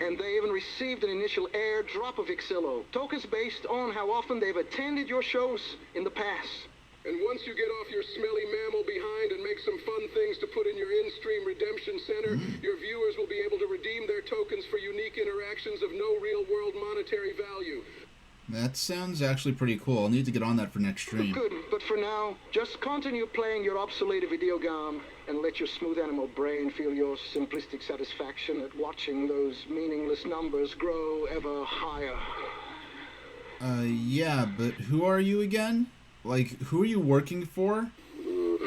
And they even received an initial airdrop of Xillo, tokens based on how often they've attended your shows in the past. And once you get off your smelly mammal behind and make some fun things to put in your in-stream redemption center, your viewers will be able to redeem their tokens for unique interactions of no real-world monetary value. That sounds actually pretty cool. I'll need to get on that for next stream. Good, but for now, just continue playing your obsolete video game and let your smooth animal brain feel your simplistic satisfaction at watching those meaningless numbers grow ever higher. Yeah, but who are you again? Like, who are you working for?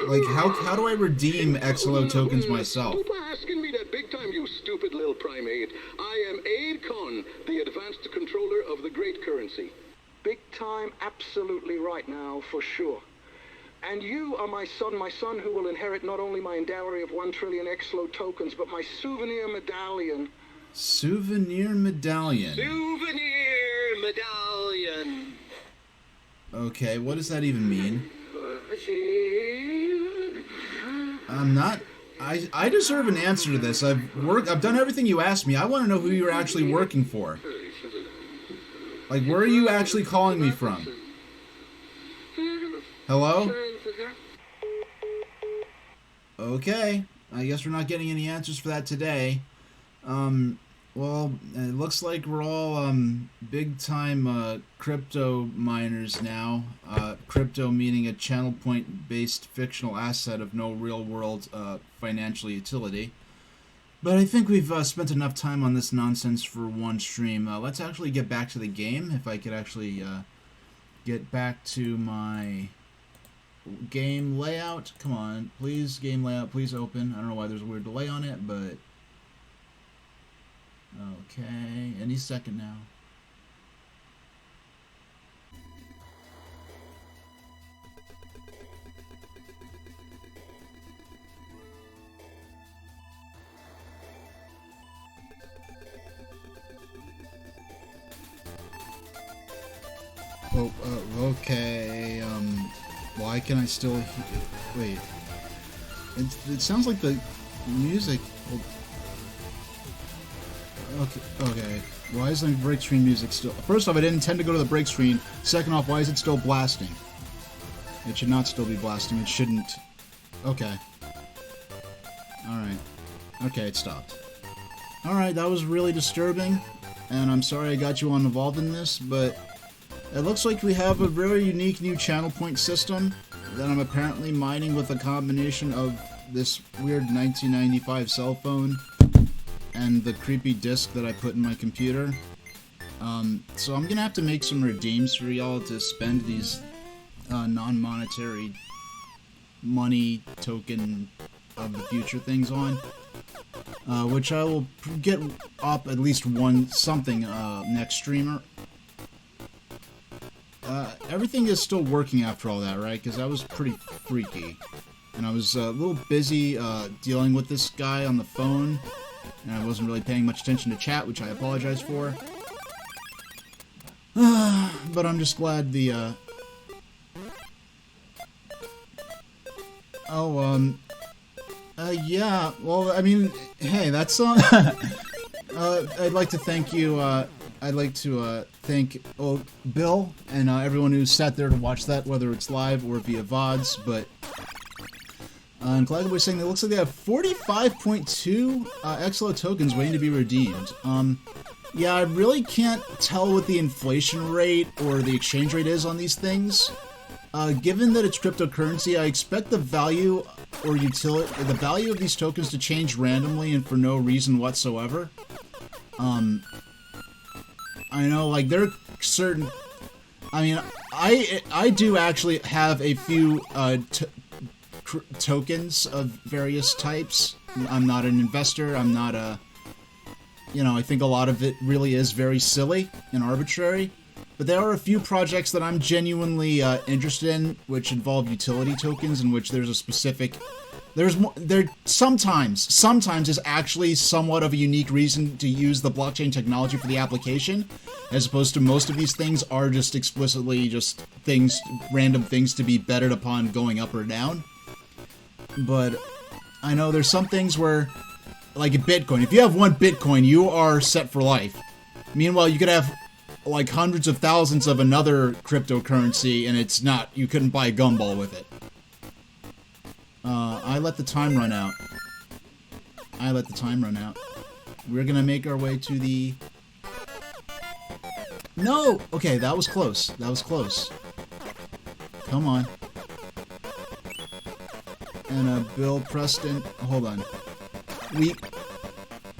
Like, how do I redeem XLO tokens myself? Stop asking me that big time, you stupid little primate. I am Aid Khan, the advanced controller of the great currency. Big time, absolutely right now, for sure. And you are my son who will inherit not only my dowry of 1 trillion XLO tokens, but my souvenir medallion. Souvenir medallion. Souvenir medallion. Okay, what does that even mean? I'm not... I deserve an answer to this. I've done everything you asked me. I want to know who you're actually working for. Like, where are you actually calling me from? Hello? Okay. I guess we're not getting any answers for that today. Well, it looks like we're all big-time crypto miners now. Crypto meaning a channel point-based fictional asset of no real-world financial utility. But I think we've spent enough time on this nonsense for one stream. Let's actually get back to the game. If I could actually get back to my game layout. Come on, please, game layout, please open. I don't know why there's a weird delay on it, but... Okay, any second now. Oh, okay, why can I still wait. It sounds like the music... Okay. Why is the break screen music still... First off, I didn't intend to go to the break screen. Second off, why is it still blasting? It should not still be blasting. It shouldn't. Okay. Alright. Okay, it stopped. Alright, that was really disturbing. And I'm sorry I got you all involved in this, but... It looks like we have a very unique new channel point system that I'm apparently mining with a combination of this weird 1995 cell phone and the creepy disc that I put in my computer. So I'm gonna have to make some redeems for y'all to spend these non-monetary money token of the future things on, which I will get up at least something next streamer. Everything is still working after all that, right? Because that was pretty freaky. And I was a little busy dealing with this guy on the phone, and I wasn't really paying much attention to chat, which I apologize for. But I'm just glad the, yeah, well, I mean, hey, that song... I'd like to thank you, I'd like to thank Bill and everyone who sat there to watch that, whether it's live or via VODs, but... and Clyde was saying that it looks like they have 45.2 XLO tokens waiting to be redeemed. Yeah, I really can't tell what the inflation rate or the exchange rate is on these things. Given that it's cryptocurrency, I expect the value or the value of these tokens to change randomly and for no reason whatsoever. I know, like, there are certain... I mean, I do actually have a few tokens of various types. I'm not an investor, I'm not a... You know, I think a lot of it really is very silly and arbitrary. But there are a few projects that I'm genuinely interested in, which involve utility tokens, in which there's a specific there sometimes is actually somewhat of a unique reason to use the blockchain technology for the application, as opposed to most of these things are just explicitly just random things to be betted upon going up or down. But I know there's some things where, like a Bitcoin, if you have one Bitcoin, you are set for life. Meanwhile, you could have like hundreds of thousands of another cryptocurrency, and you couldn't buy a gumball with it. I let the time run out. We're gonna make our way to the... No! Okay, that was close. Come on. And Bill Preston... Hold on.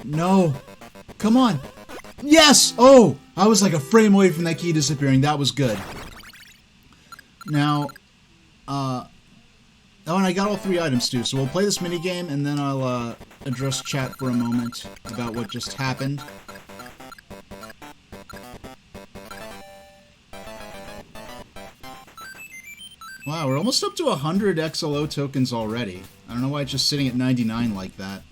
No! Come on! Yes! Oh! I was like a frame away from that key disappearing. That was good. Now, oh, and I got all 3 items too, so we'll play this minigame, and then I'll address chat for a moment about what just happened. Wow, we're almost up to 100 XLO tokens already. I don't know why it's just sitting at 99 like that.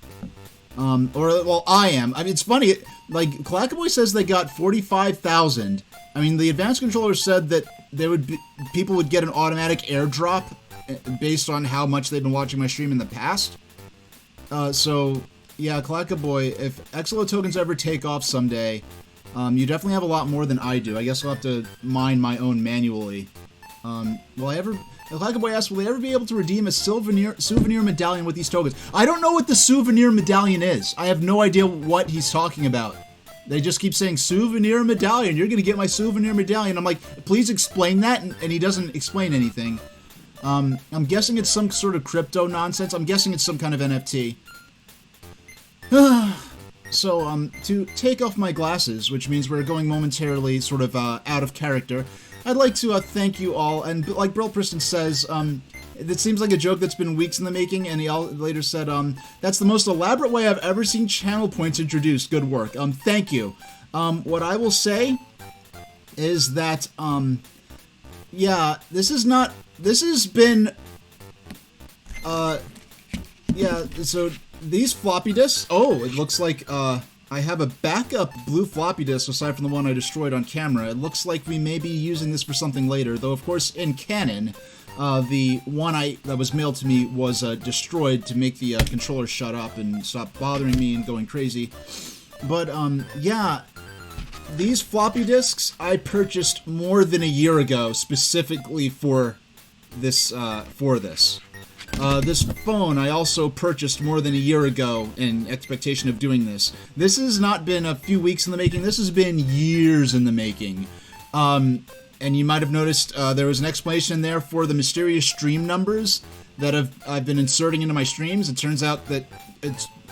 Well, I am. I mean, it's funny, like, Clackaboy says they got 45,000. I mean, the advanced controller said that people would get an automatic airdrop based on how much they've been watching my stream in the past. So, yeah, Clackaboy, if XLO tokens ever take off someday, you definitely have a lot more than I do. I guess I'll have to mine my own manually. Clackaboy asks, will they ever be able to redeem a souvenir medallion with these tokens? I don't know what the souvenir medallion is. I have no idea what he's talking about. They just keep saying, souvenir medallion, you're gonna get my souvenir medallion. I'm like, please explain that, and he doesn't explain anything. I'm guessing it's some sort of crypto nonsense. I'm guessing it's some kind of NFT. So, to take off my glasses, which means we're going momentarily sort of out of character, I'd like to thank you all, and like Brill Preston says, it seems like a joke that's been weeks in the making, and he later said, that's the most elaborate way I've ever seen channel points introduced. Good work. Thank you. What I will say is that, yeah, this has been, yeah, so these floppy disks, oh, it looks like, I have a backup blue floppy disk aside from the one I destroyed on camera. It looks like we may be using this for something later, though of course in canon, the one that was mailed to me was destroyed to make the controller shut up and stop bothering me and going crazy. But yeah, these floppy disks I purchased more than a year ago specifically for this. This phone I also purchased more than a year ago in expectation of doing this. This has not been a few weeks in the making, this has been years in the making. And you might have noticed there was an explanation there for the mysterious stream numbers that I've been inserting into my streams. It turns out that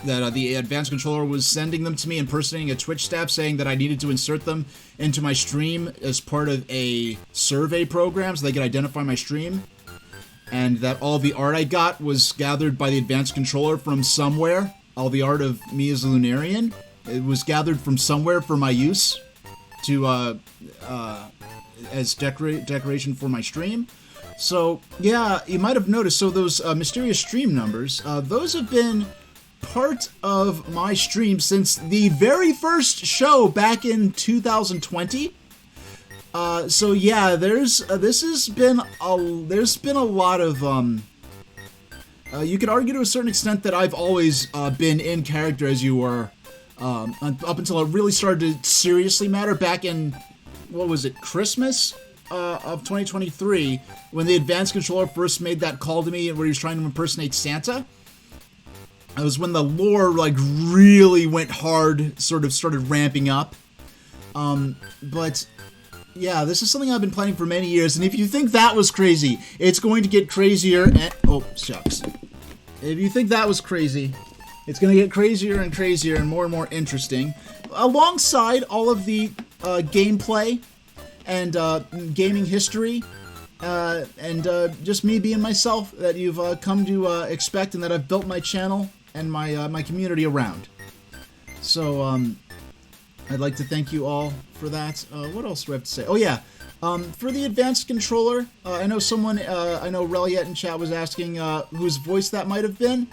the advanced controller was sending them to me, impersonating a Twitch staff, saying that I needed to insert them into my stream as part of a survey program so they could identify my stream. And that all the art I got was gathered by the advanced controller from somewhere. All the art of me as a Lunarian. It was gathered from somewhere for my use to as decoration for my stream. So yeah, you might have noticed. So those mysterious stream numbers, those have been part of my stream since the very first show back in 2020. So yeah, there's been a lot of, you could argue to a certain extent that I've always, been in character as you were, up until it really started to seriously matter back in, what was it, Christmas, of 2023, when the advanced controller first made that call to me where he was trying to impersonate Santa. It was when the lore, like, really went hard, sort of started ramping up. But yeah, this is something I've been planning for many years, and if you think that was crazy, it's going to get crazier and... Oh, shucks. If you think that was crazy, it's going to get crazier and crazier and more interesting. Alongside all of the gameplay and gaming history, and just me being myself that you've come to expect and that I've built my channel and my community around. So, I'd like to thank you all for that. What else do I have to say? Oh yeah, For the advanced controller, I know someone, I know Reliet in chat was asking whose voice that might have been.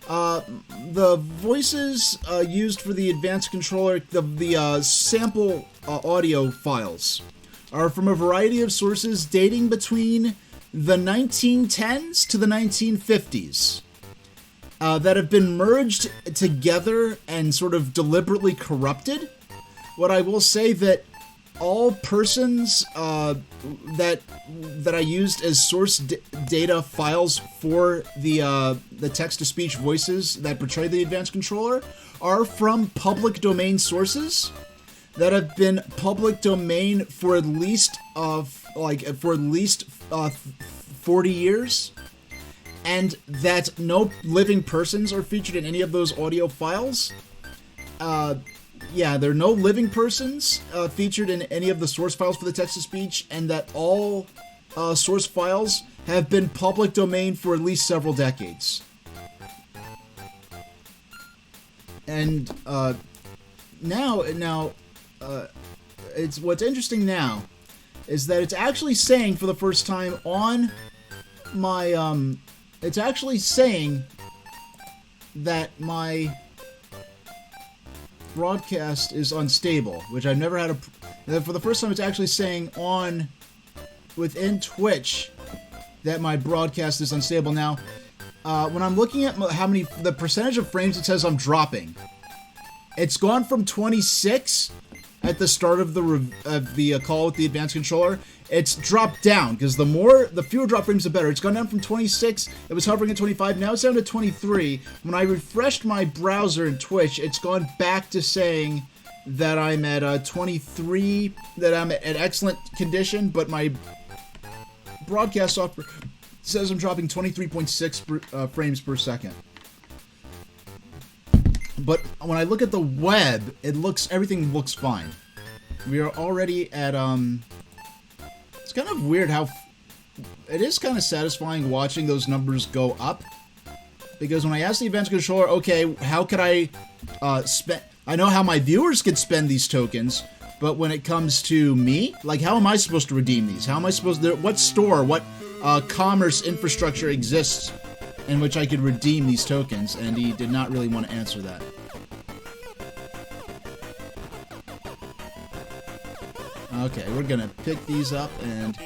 The voices used for the advanced controller, the sample audio files, are from a variety of sources dating between the 1910s to the 1950s. That have been merged together and sort of deliberately corrupted. What I will say that all persons that I used as source data files for the text-to-speech voices that portray the advanced controller are from public domain sources that have been public domain for at least 40 years. And that no living persons are featured in any of those audio files. Yeah, there are no living persons featured in any of the source files for the text-to-speech, and that all source files have been public domain for at least several decades. And now, it's what's interesting now is that it's actually saying for the first time on my it's actually saying that my broadcast is unstable, which I've never had for the first time it's actually saying within Twitch that my broadcast is unstable. Now, when I'm looking at the percentage of frames it says I'm dropping, it's gone from 26 at the start of the call with the advanced controller. It's dropped down, because the fewer drop frames, the better. It's gone down from 26, it was hovering at 25, now it's down to 23. When I refreshed my browser in Twitch, it's gone back to saying that I'm at 23, that I'm at excellent condition, but my broadcast software says I'm dropping 23.6 frames per second. But when I look at the web, everything looks fine. We are already at, it's kind of weird how, it is kind of satisfying watching those numbers go up. Because when I asked the advanced controller, okay, how could I spend, I know how my viewers could spend these tokens, but when it comes to me, like how am I supposed to redeem these? How am I supposed to, what store, what commerce infrastructure exists in which I could redeem these tokens? And he did not really want to answer that. Okay, we're gonna pick these up and...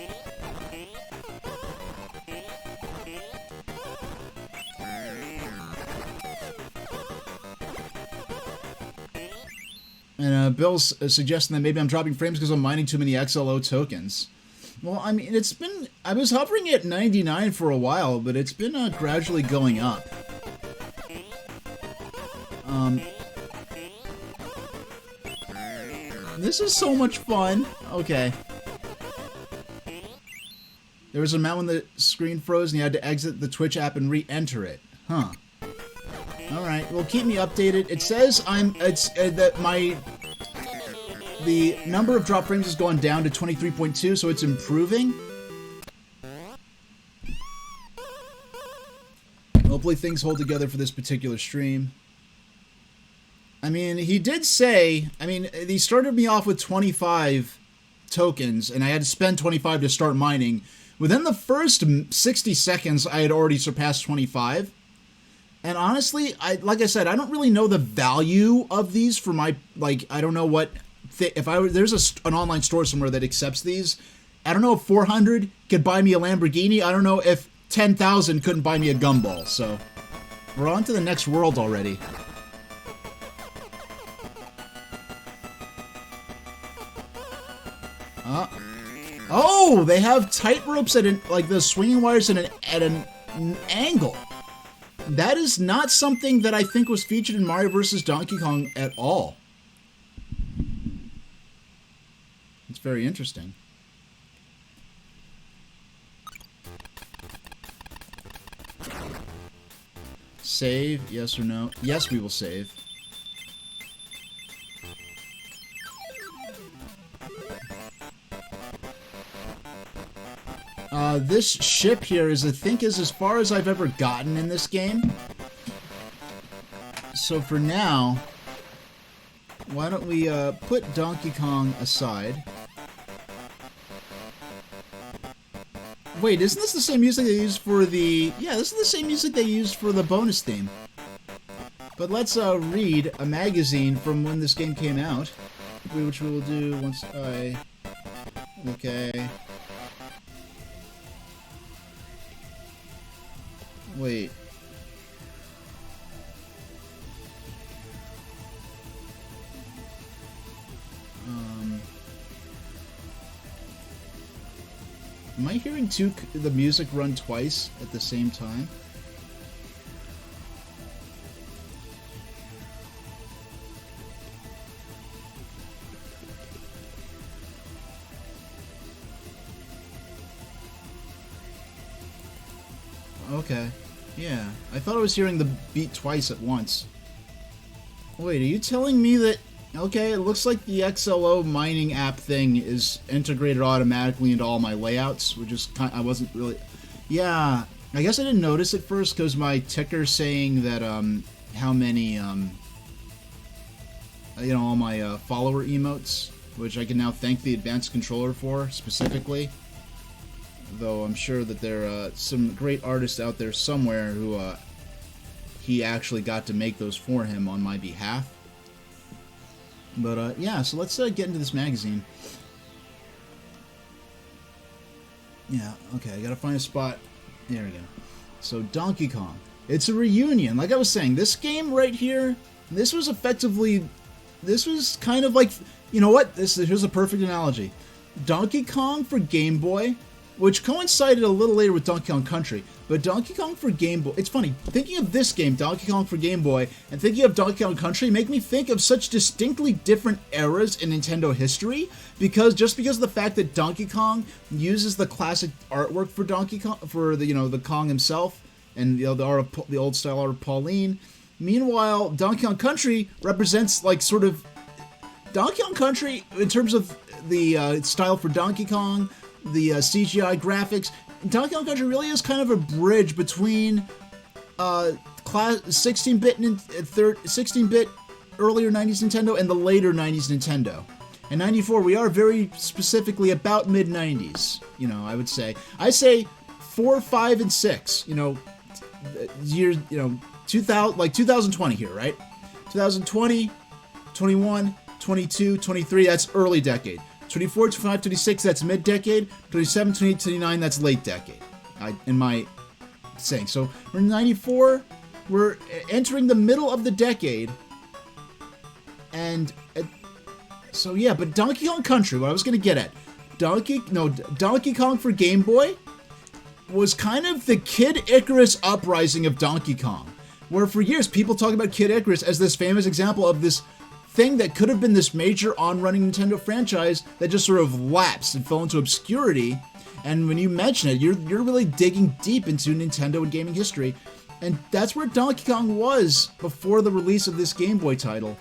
And Bill's suggesting that maybe I'm dropping frames because I'm mining too many XLO tokens. Well, I mean, I was hovering at 99 for a while, but it's been gradually going up. This is so much fun. Okay. There was a moment when the screen froze and you had to exit the Twitch app and re-enter it. Huh. Alright, well keep me updated. It says that the number of drop frames has gone down to 23.2, so it's improving. Hopefully things hold together for this particular stream. I mean, he did say, he started me off with 25 tokens, and I had to spend 25 to start mining. Within the first 60 seconds, I had already surpassed 25. And honestly, like I said, I don't really know the value of these for my, I don't know what, there's an online store somewhere that accepts these. I don't know if 400 could buy me a Lamborghini. I don't know if 10,000 couldn't buy me a gumball. So, we're on to the next world already. Oh, they have tight ropes at the swinging wires at an angle. That is not something that I think was featured in Mario vs. Donkey Kong at all. It's very interesting. Save, yes or no? Yes, we will save. This ship here is, I think, is as far as I've ever gotten in this game. So for now, why don't we put Donkey Kong aside. Wait, isn't this the same music they used for the... Yeah, this is the same music they used for the bonus theme. But let's read a magazine from when this game came out, which we will do once I... Okay. Wait. Am I hearing the music run twice at the same time? Okay. Yeah. I thought I was hearing the beat twice at once. Wait, are you telling me that... Okay, it looks like the XLO mining app thing is integrated automatically into all my layouts, which is I wasn't really... Yeah, I guess I didn't notice at first because my ticker saying that, how many, all my follower emotes, which I can now thank the advanced controller for, specifically. Though I'm sure that there are some great artists out there somewhere who, he actually got to make those for him on my behalf. But, yeah, so let's get into this magazine. Yeah, okay, I gotta find a spot. There we go. So, Donkey Kong. It's a reunion. Like I was saying, this game right here, this was kind of like, you know what? Here's a perfect analogy. Donkey Kong for Game Boy, which coincided a little later with Donkey Kong Country, but Donkey Kong for Game Boy... It's funny, thinking of this game, Donkey Kong for Game Boy, and thinking of Donkey Kong Country make me think of such distinctly different eras in Nintendo history, because of the fact that Donkey Kong uses the classic artwork for Donkey Kong, for the Kong himself, and the old style art of Pauline. Meanwhile, Donkey Kong Country represents, like, sort of... Donkey Kong Country, in terms of the style for Donkey Kong, the CGI graphics, Donkey Kong Country really is kind of a bridge between 16-bit 16-bit earlier 90s Nintendo and the later 90s Nintendo. In 94, we are very specifically about mid-90s, I would say. I say 4, 5, and 6, years, 2000, like 2020 here, right? 2020, 21, 22, 23, that's early decade. 24, 25, 26, that's mid-decade. 27, 28, 29, that's late decade. In my saying. So, we're in 94, we're entering the middle of the decade. And, so yeah, but Donkey Kong Country, what I was going to get at. Donkey Kong for Game Boy was kind of the Kid Icarus uprising of Donkey Kong. Where for years, people talk about Kid Icarus as this famous example of this thing that could have been this major on-running Nintendo franchise that just sort of lapsed and fell into obscurity. And when you mention it, you're really digging deep into Nintendo and gaming history. And that's where Donkey Kong was before the release of this Game Boy title.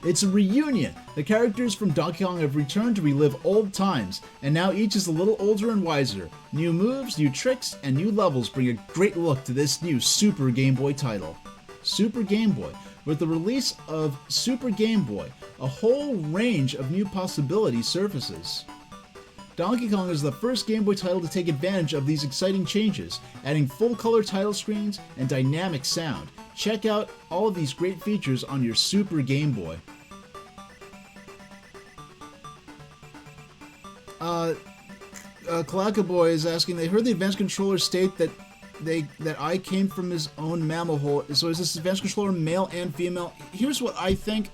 It's a reunion. The characters from Donkey Kong have returned to relive old times, and now each is a little older and wiser. New moves, new tricks, and new levels bring a great look to this new Super Game Boy title. Super Game Boy. With the release of Super Game Boy, a whole range of new possibilities surfaces. Donkey Kong is the first Game Boy title to take advantage of these exciting changes, adding full-color title screens and dynamic sound. Check out all of these great features on your Super Game Boy. Kalaka Boy is asking, they heard the advanced controller state that I came from his own mammal hole. So is this advanced controller male and female? Here's what I think.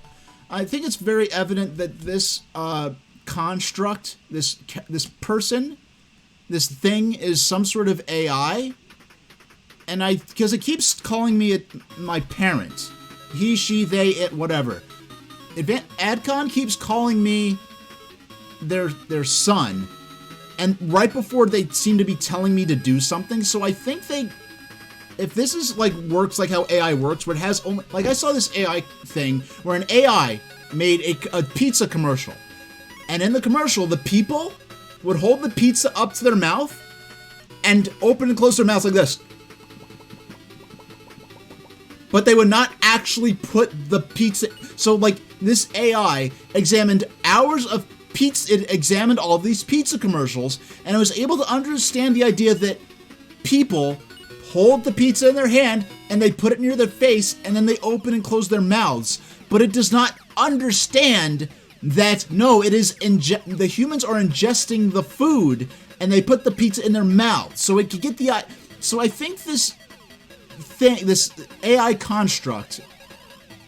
I think it's very evident that this construct, this person, this thing is some sort of AI. And because it keeps calling me my parent. He, she, they, it, whatever. Adcon keeps calling me their son. And right before they seem to be telling me to do something, so I think if this is works like how AI works, where it has only, I saw this AI thing where an AI made a pizza commercial. And in the commercial, the people would hold the pizza up to their mouth and open and close their mouths like this. But they would not actually put the pizza, so this AI examined hours of it examined all of these pizza commercials, and it was able to understand the idea that people hold the pizza in their hand and they put it near their face and then they open and close their mouths. But it does not understand that, no, it is the humans are ingesting the food and they put the pizza in their mouth. So it could get the... So I think this AI construct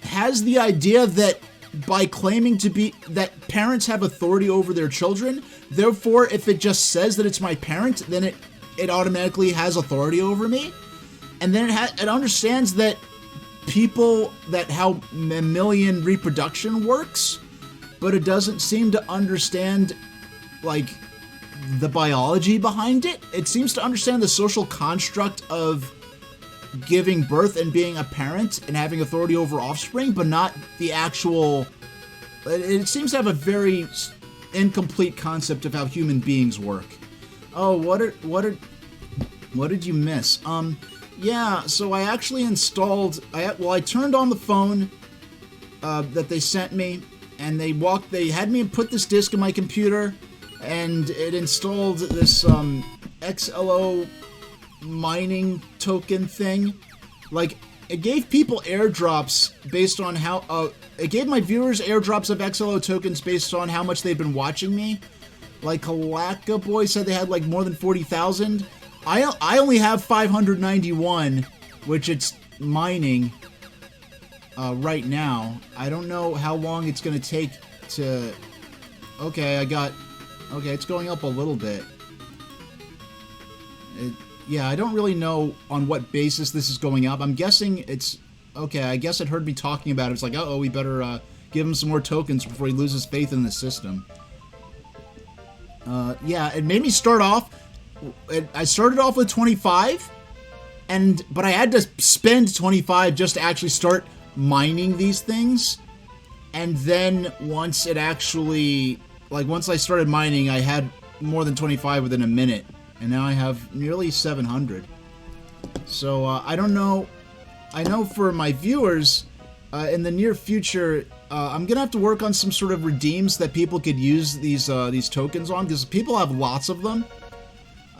has the idea that by claiming that parents have authority over their children, therefore if it just says that it's my parent, then it automatically has authority over me. And then it understands that how mammalian reproduction works, but it doesn't seem to understand, like, the biology behind it. It seems to understand the social construct of giving birth and being a parent and having authority over offspring, but not the actual... It seems to have a very incomplete concept of how human beings work. Oh, what did you miss? Yeah, so I actually installed... I turned on the phone that they sent me, and they had me put this disk in my computer, and it installed this XLO mining token thing. Like, it gave people airdrops based on how... it gave my viewers airdrops of XLO tokens based on how much they've been watching me. Like, Kalaka Boy said they had, like, more than 40,000. I only have 591, which it's mining right now. I don't know how long it's going to take to... Okay, it's going up a little bit. Yeah, I don't really know on what basis this is going up. I'm guessing it's... Okay, I guess it heard me talking about it. It's like, uh-oh, we better give him some more tokens before he loses faith in the system. Yeah, it made me start off... I started off with 25, but I had to spend 25 just to actually start mining these things. And then once it actually... Like, once I started mining, I had more than 25 within a minute. And now I have nearly 700. So, I don't know... I know for my viewers, in the near future, I'm gonna have to work on some sort of redeems that people could use these tokens on, because people have lots of them.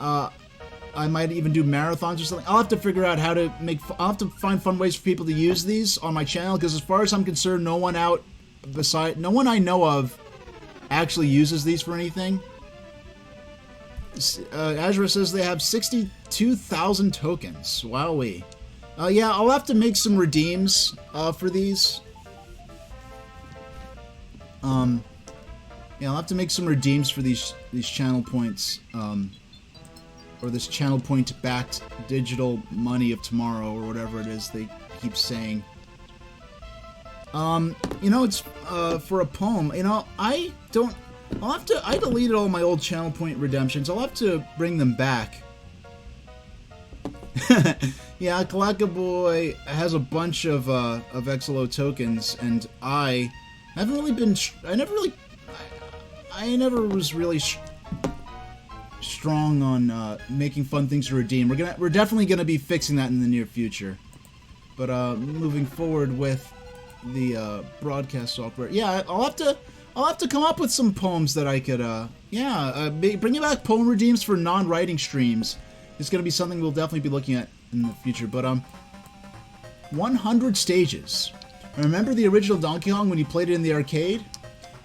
I might even do marathons or something. I'll have to figure out how to I'll have to find fun ways for people to use these on my channel, because as far as I'm concerned, no one I know of actually uses these for anything. Azra says they have 62,000 tokens. Wowee. Yeah, I'll have to make some redeems for these. Yeah, I'll have to make some redeems for these channel points. Or this channel point backed digital money of tomorrow, or whatever it is they keep saying. You know, it's for a poem. You know, I deleted all my old channel point redemptions. I'll have to bring them back. Yeah, Kalaka Boy has a bunch of XLO tokens, and I never was really strong on making fun things to redeem. We're definitely gonna be fixing that in the near future. But moving forward with the broadcast software, yeah, I'll have to come up with some poems that I could bringing back poem redeems for non-writing streams is gonna be something we'll definitely be looking at in the future. But 100 stages. Remember the original Donkey Kong when you played it in the arcade?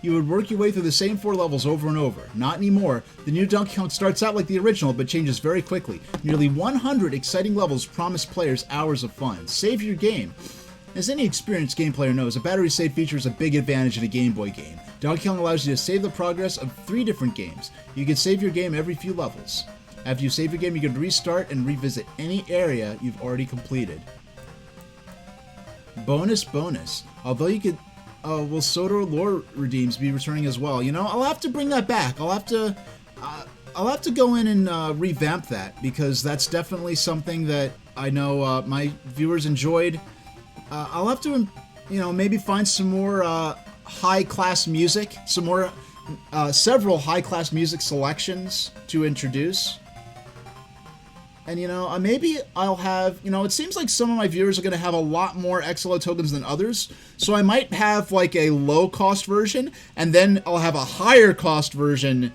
You would work your way through the same 4 levels over and over. Not anymore. The new Donkey Kong starts out like the original, but changes very quickly. Nearly 100 exciting levels promise players hours of fun. Save your game. As any experienced game player knows, a battery save feature is a big advantage in a Game Boy game. Donkey Kong allows you to save the progress of 3 different games. You can save your game every few levels. After you save your game, you can restart and revisit any area you've already completed. Bonus. Although you could... will Soda Lore redeems be returning as well? You know, I'll have to bring that back. I'll have to go in and revamp that, because that's definitely something that I know my viewers enjoyed. I'll have to, you know, maybe find some more high-class music, several high-class music selections to introduce. And, you know, maybe I'll have, you know, it seems like some of my viewers are going to have a lot more XLO tokens than others. So I might have, like, a low-cost version, and then I'll have a higher-cost version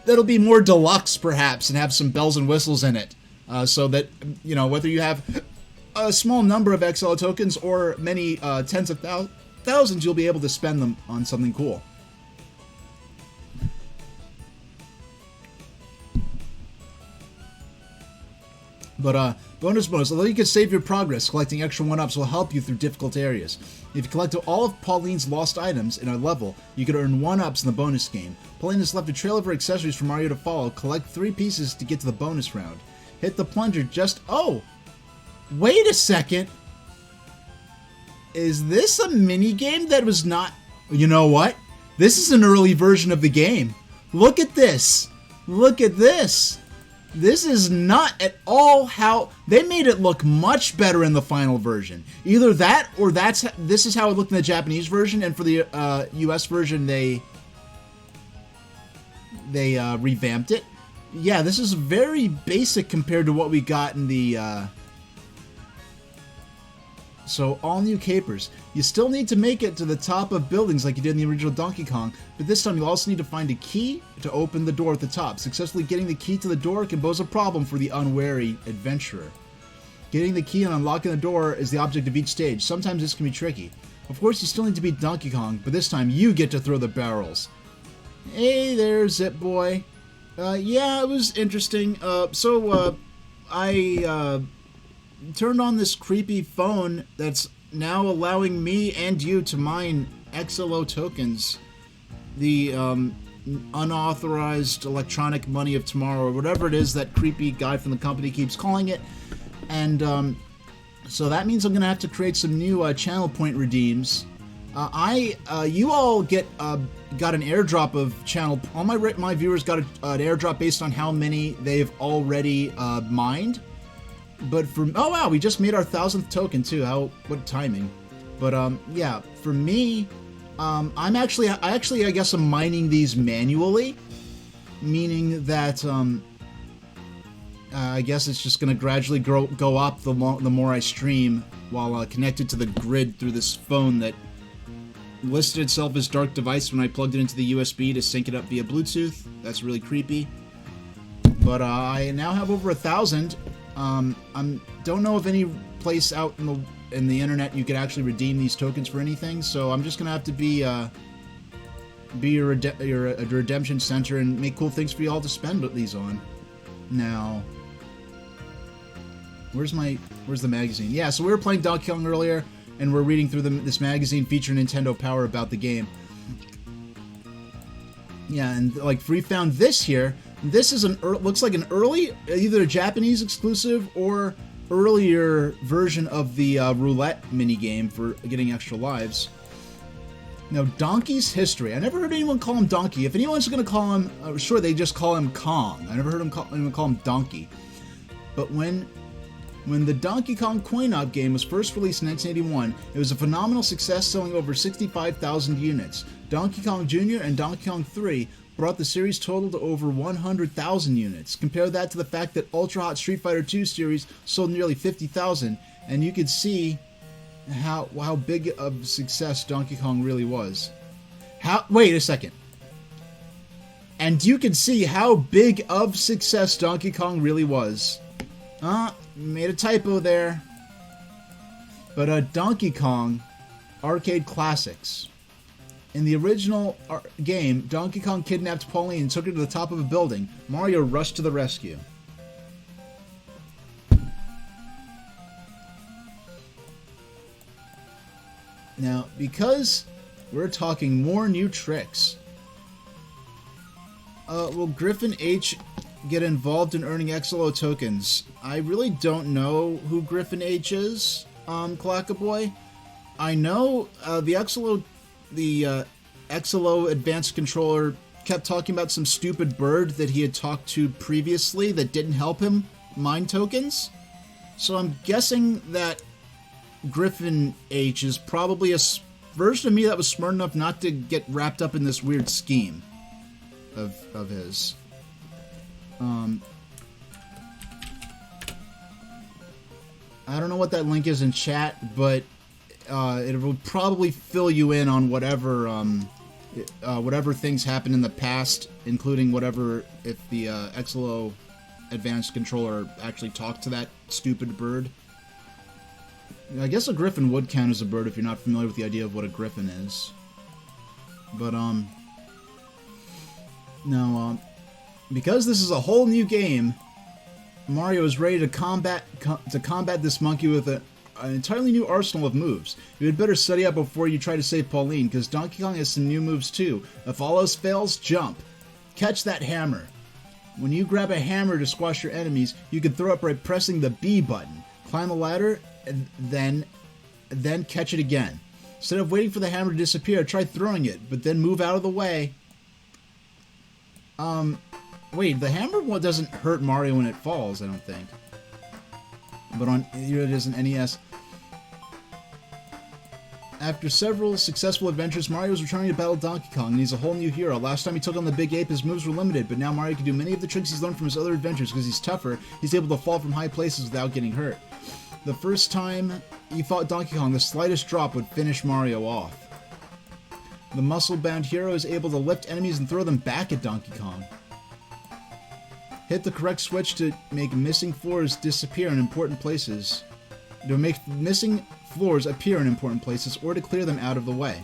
that'll be more deluxe, perhaps, and have some bells and whistles in it. So that, you know, whether you have a small number of XLO tokens or many tens of thousands, you'll be able to spend them on something cool. But, bonus, although you can save your progress, collecting extra 1-ups will help you through difficult areas. If you collect all of Pauline's lost items in a level, you can earn 1-ups in the bonus game. Pauline has left a trail of her accessories for Mario to follow. Collect 3 pieces to get to the bonus round. Hit the plunger just... Oh! Wait a second! Is this a mini-game that was not... You know what? This is an early version of the game. Look at this! Look at this! This is not at all how... They made it look much better in the final version. Either that, or this is how it looked in the Japanese version, and for the US version, they revamped it. Yeah, this is very basic compared to what we got in the... So, all new capers. You still need to make it to the top of buildings like you did in the original Donkey Kong, but this time you'll also need to find a key to open the door at the top. Successfully getting the key to the door can pose a problem for the unwary adventurer. Getting the key and unlocking the door is the object of each stage. Sometimes this can be tricky. Of course, you still need to beat Donkey Kong, but this time you get to throw the barrels. Hey there, Zip Boy. Yeah, it was interesting. I turned on this creepy phone that's now allowing me and you to mine XLO tokens, the unauthorized electronic money of tomorrow, or whatever it is that creepy guy from the company keeps calling it. And so that means I'm gonna have to create some new channel point redeems. You all got an airdrop of channel. All my viewers got an airdrop based on how many they've already mined. But for... Oh, wow, we just made our 1,000th token, too. What timing. But, yeah, for me, I guess I'm mining these manually. Meaning that, I guess it's just going to gradually go up the more I stream while connected to the grid through this phone that listed itself as dark device when I plugged it into the USB to sync it up via Bluetooth. That's really creepy. But, I now have over 1,000... I don't know of any place out in the internet you could actually redeem these tokens for anything, so I'm just gonna have to be your redemption center and make cool things for you all to spend these on. Now, where's the magazine? Yeah, so we were playing Donkey Kong earlier, and we're reading through this magazine featuring Nintendo Power about the game. Yeah, and like we found this here. This is looks like an early, either a Japanese exclusive or earlier version of the roulette minigame for getting extra lives. Now, Donkey's history. I never heard anyone call him Donkey. If anyone's going to call him, sure, they just call him Kong. I never heard anyone call him Donkey. But when the Donkey Kong coin-op game was first released in 1981, it was a phenomenal success, selling over 65,000 units. Donkey Kong Jr. and Donkey Kong 3 brought the series total to over 100,000 units. Compare that to the fact that Ultra Hot Street Fighter 2 series sold nearly 50,000, and you could see how big of success Donkey Kong really was. Wait a second. And you can see how big of success Donkey Kong really was. Made a typo there. But Donkey Kong Arcade Classics. In the original game, Donkey Kong kidnapped Pauline and took her to the top of a building. Mario rushed to the rescue. Now, because we're talking more new tricks, will Griffin H get involved in earning XLO tokens? I really don't know who Griffin H is, Clackaboy. I know the XLO Advanced Controller kept talking about some stupid bird that he had talked to previously that didn't help him mine tokens. So I'm guessing that Griffin H is probably a version of me that was smart enough not to get wrapped up in this weird scheme of his. I don't know what that link is in chat, but it will probably fill you in on whatever whatever things happened in the past, including whatever if the XLO Advanced Controller actually talked to that stupid bird. I guess a griffin would count as a bird if you're not familiar with the idea of what a griffin is. But, no, because this is a whole new game, Mario is ready to combat this monkey with an entirely new arsenal of moves. You had better study up before you try to save Pauline, because Donkey Kong has some new moves too. If all else fails, jump. Catch that hammer. When you grab a hammer to squash your enemies, you can throw it by pressing the B button. Climb a ladder, and then catch it again. Instead of waiting for the hammer to disappear, try throwing it, but then move out of the way. Wait, the hammer doesn't hurt Mario when it falls, I don't think. But on here it is an NES. After several successful adventures, Mario is returning to battle Donkey Kong, and he's a whole new hero. Last time he took on the Big Ape, his moves were limited, but now Mario can do many of the tricks he's learned from his other adventures. Because he's tougher, he's able to fall from high places without getting hurt. The first time he fought Donkey Kong, the slightest drop would finish Mario off. The muscle-bound hero is able to lift enemies and throw them back at Donkey Kong. Hit the correct switch to make missing floors disappear in important places. To make missing floors appear in important places, or to clear them out of the way.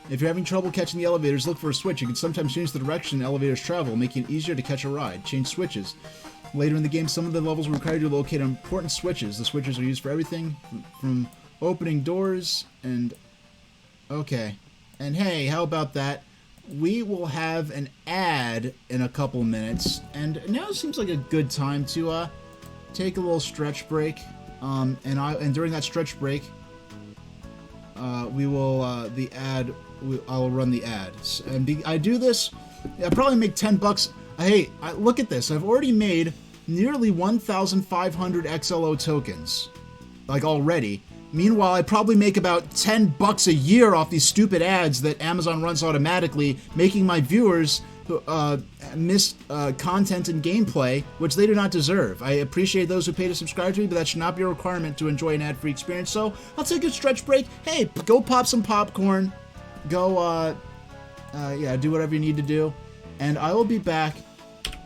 If you're having trouble catching the elevators, look for a switch. You can sometimes change the direction elevators travel, making it easier to catch a ride. Change switches. Later in the game, some of the levels will require you to locate important switches. The switches are used for everything from opening doors and... Okay. And hey, how about that? We will have an ad in a couple minutes, and now seems like a good time to take a little stretch break. And during that stretch break, we will I'll run the ad. And I do this. I probably make $10. Hey, look at this. I've already made nearly 1,500 XLO tokens, like already. Meanwhile, I probably make about $10 a year off these stupid ads that Amazon runs automatically, making my viewers miss content and gameplay, which they do not deserve. I appreciate those who pay to subscribe to me, but that should not be a requirement to enjoy an ad-free experience. So I'll take a stretch break. Hey, go pop some popcorn. Go, yeah, do whatever you need to do. And I will be back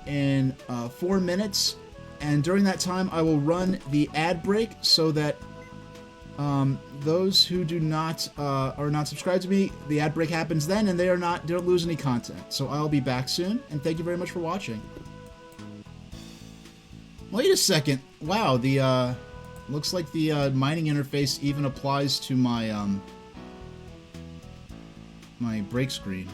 in 4 minutes. And during that time, I will run the ad break so that those who are not subscribed to me, the ad break happens then, and they don't lose any content. So I'll be back soon, and thank you very much for watching. Wait a second. Wow, the looks like the mining interface even applies to my my break screen.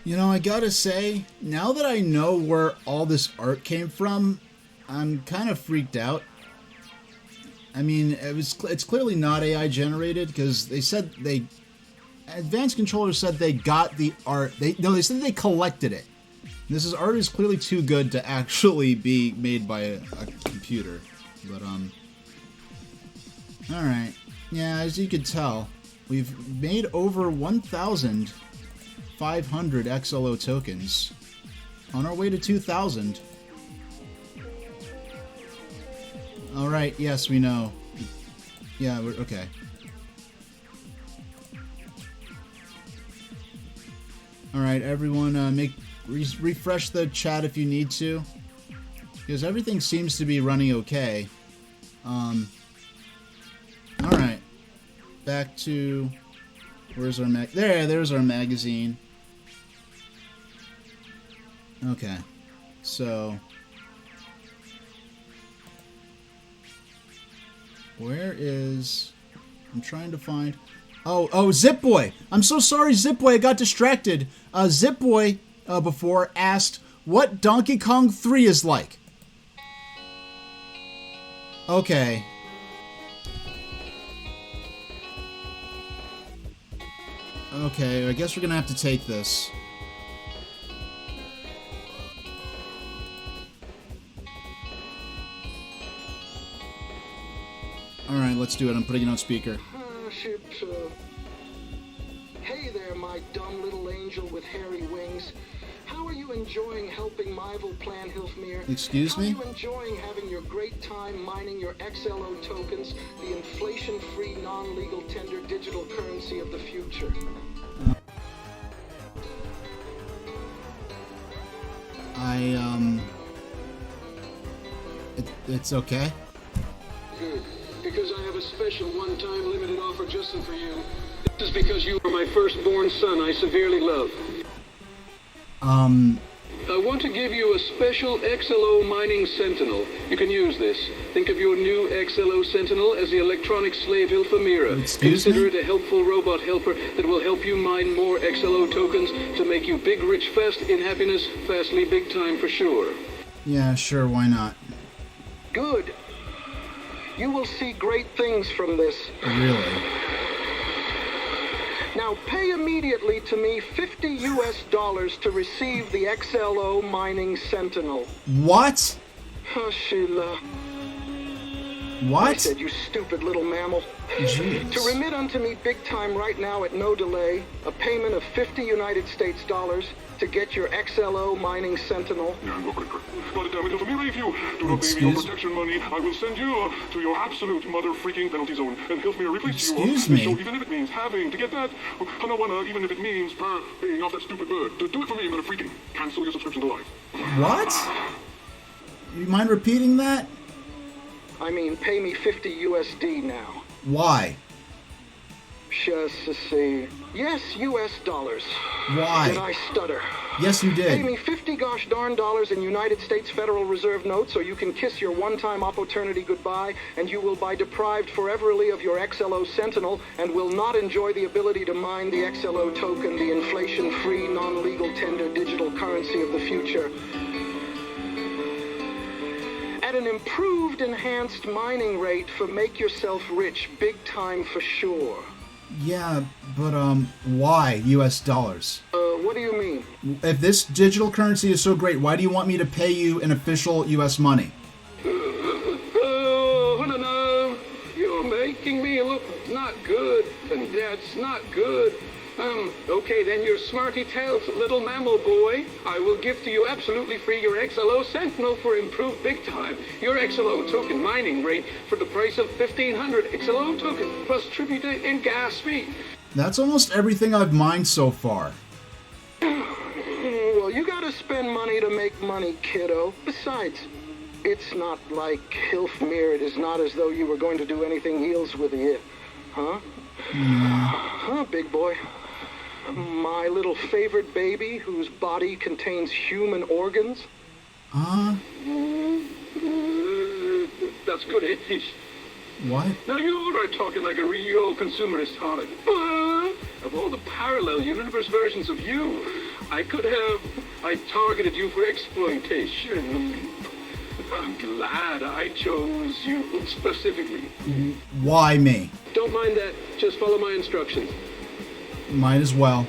You know, I gotta say, now that I know where all this art came from, I'm kind of freaked out. I mean, it's clearly not AI generated, because they said Advanced Controllers said they got the art. They said they collected it. Art is clearly too good to actually be made by a computer. But all right, yeah, as you could tell, we've made over 1,500 XLO tokens, on our way to 2,000. All right, yes, we know. Yeah, we're okay. All right, everyone, refresh the chat if you need to, because everything seems to be running okay. All right, back to where's our there's our magazine. Okay, so where is? I'm trying to find. Oh, Zip Boy. I'm so sorry, Zip Boy. I got distracted. Zip Boy before asked what Donkey Kong 3 is like. Okay. Okay, I guess we're gonna have to take this. Alright, let's do it. I'm putting it on speaker. Hey there, my dumb little angel with hairy wings. How are you enjoying helping Mival plan Hilfmir? Excuse me? How are you enjoying having your great time mining your XLO tokens, the inflation-free, non-legal tender digital currency of the future? It's okay. Good. Because I have a special one-time limited offer just for you. This is because you are my firstborn son I severely love. I want to give you a special XLO mining sentinel. You can use this. Think of your new XLO sentinel as the electronic slave Hilfamira. Consider it a helpful robot helper that will help you mine more XLO tokens to make you big, rich, fast in happiness, fastly big time for sure. Yeah, sure, why not? Good. You will see great things from this. Really? Now pay immediately to me $50 to receive the XLO mining sentinel. What? Oh, Sheila. What? I said, you stupid little mammal. Jeez. To remit unto me big time right now at no delay, a payment of $50 United States to get your XLO mining sentinel. But Hilfamira, if you do not pay me your protection money, I will send you to your absolute mother freaking penalty zone. And Hilfamira replace you. Excuse me. So even if it means having to get that, even if it means paying off that stupid bird, do it for me, mother freaking. Cancel your subscription to life. What? You mind repeating that? I mean, pay me $50 USD now. Why? Just to see. Yes, US dollars. Why? Did I stutter? Yes, you did. Pay me 50 gosh darn dollars in United States Federal Reserve notes so you can kiss your one-time opportunity goodbye, and you will be deprived foreverly of your XLO Sentinel and will not enjoy the ability to mine the XLO token, the inflation-free, non-legal tender digital currency of the future. At an improved, enhanced mining rate for make yourself rich, big time for sure. Yeah, but why US dollars? What do you mean? If this digital currency is so great, why do you want me to pay you in official US money? Oh, no. You're making me look not good, and that's not good. Okay, then your smarty tails little mammal boy. I will give to you absolutely free your XLO Sentinel for improved big time. Your XLO token mining rate for the price of 1,500 XLO token plus tribute and gas fee. That's almost everything I've mined so far. Well, you gotta spend money to make money, kiddo. Besides, it's not like Hilfmir. It is not as though you were going to do anything heels with it. Huh? Huh, big boy? My little favorite baby whose body contains human organs? That's good, English. What? Now you're talking like a real consumerist harlot. Of all the parallel universe versions of you, I could have. I targeted you for exploitation. I'm glad I chose you specifically. Why me? Don't mind that. Just follow my instructions. Might as well.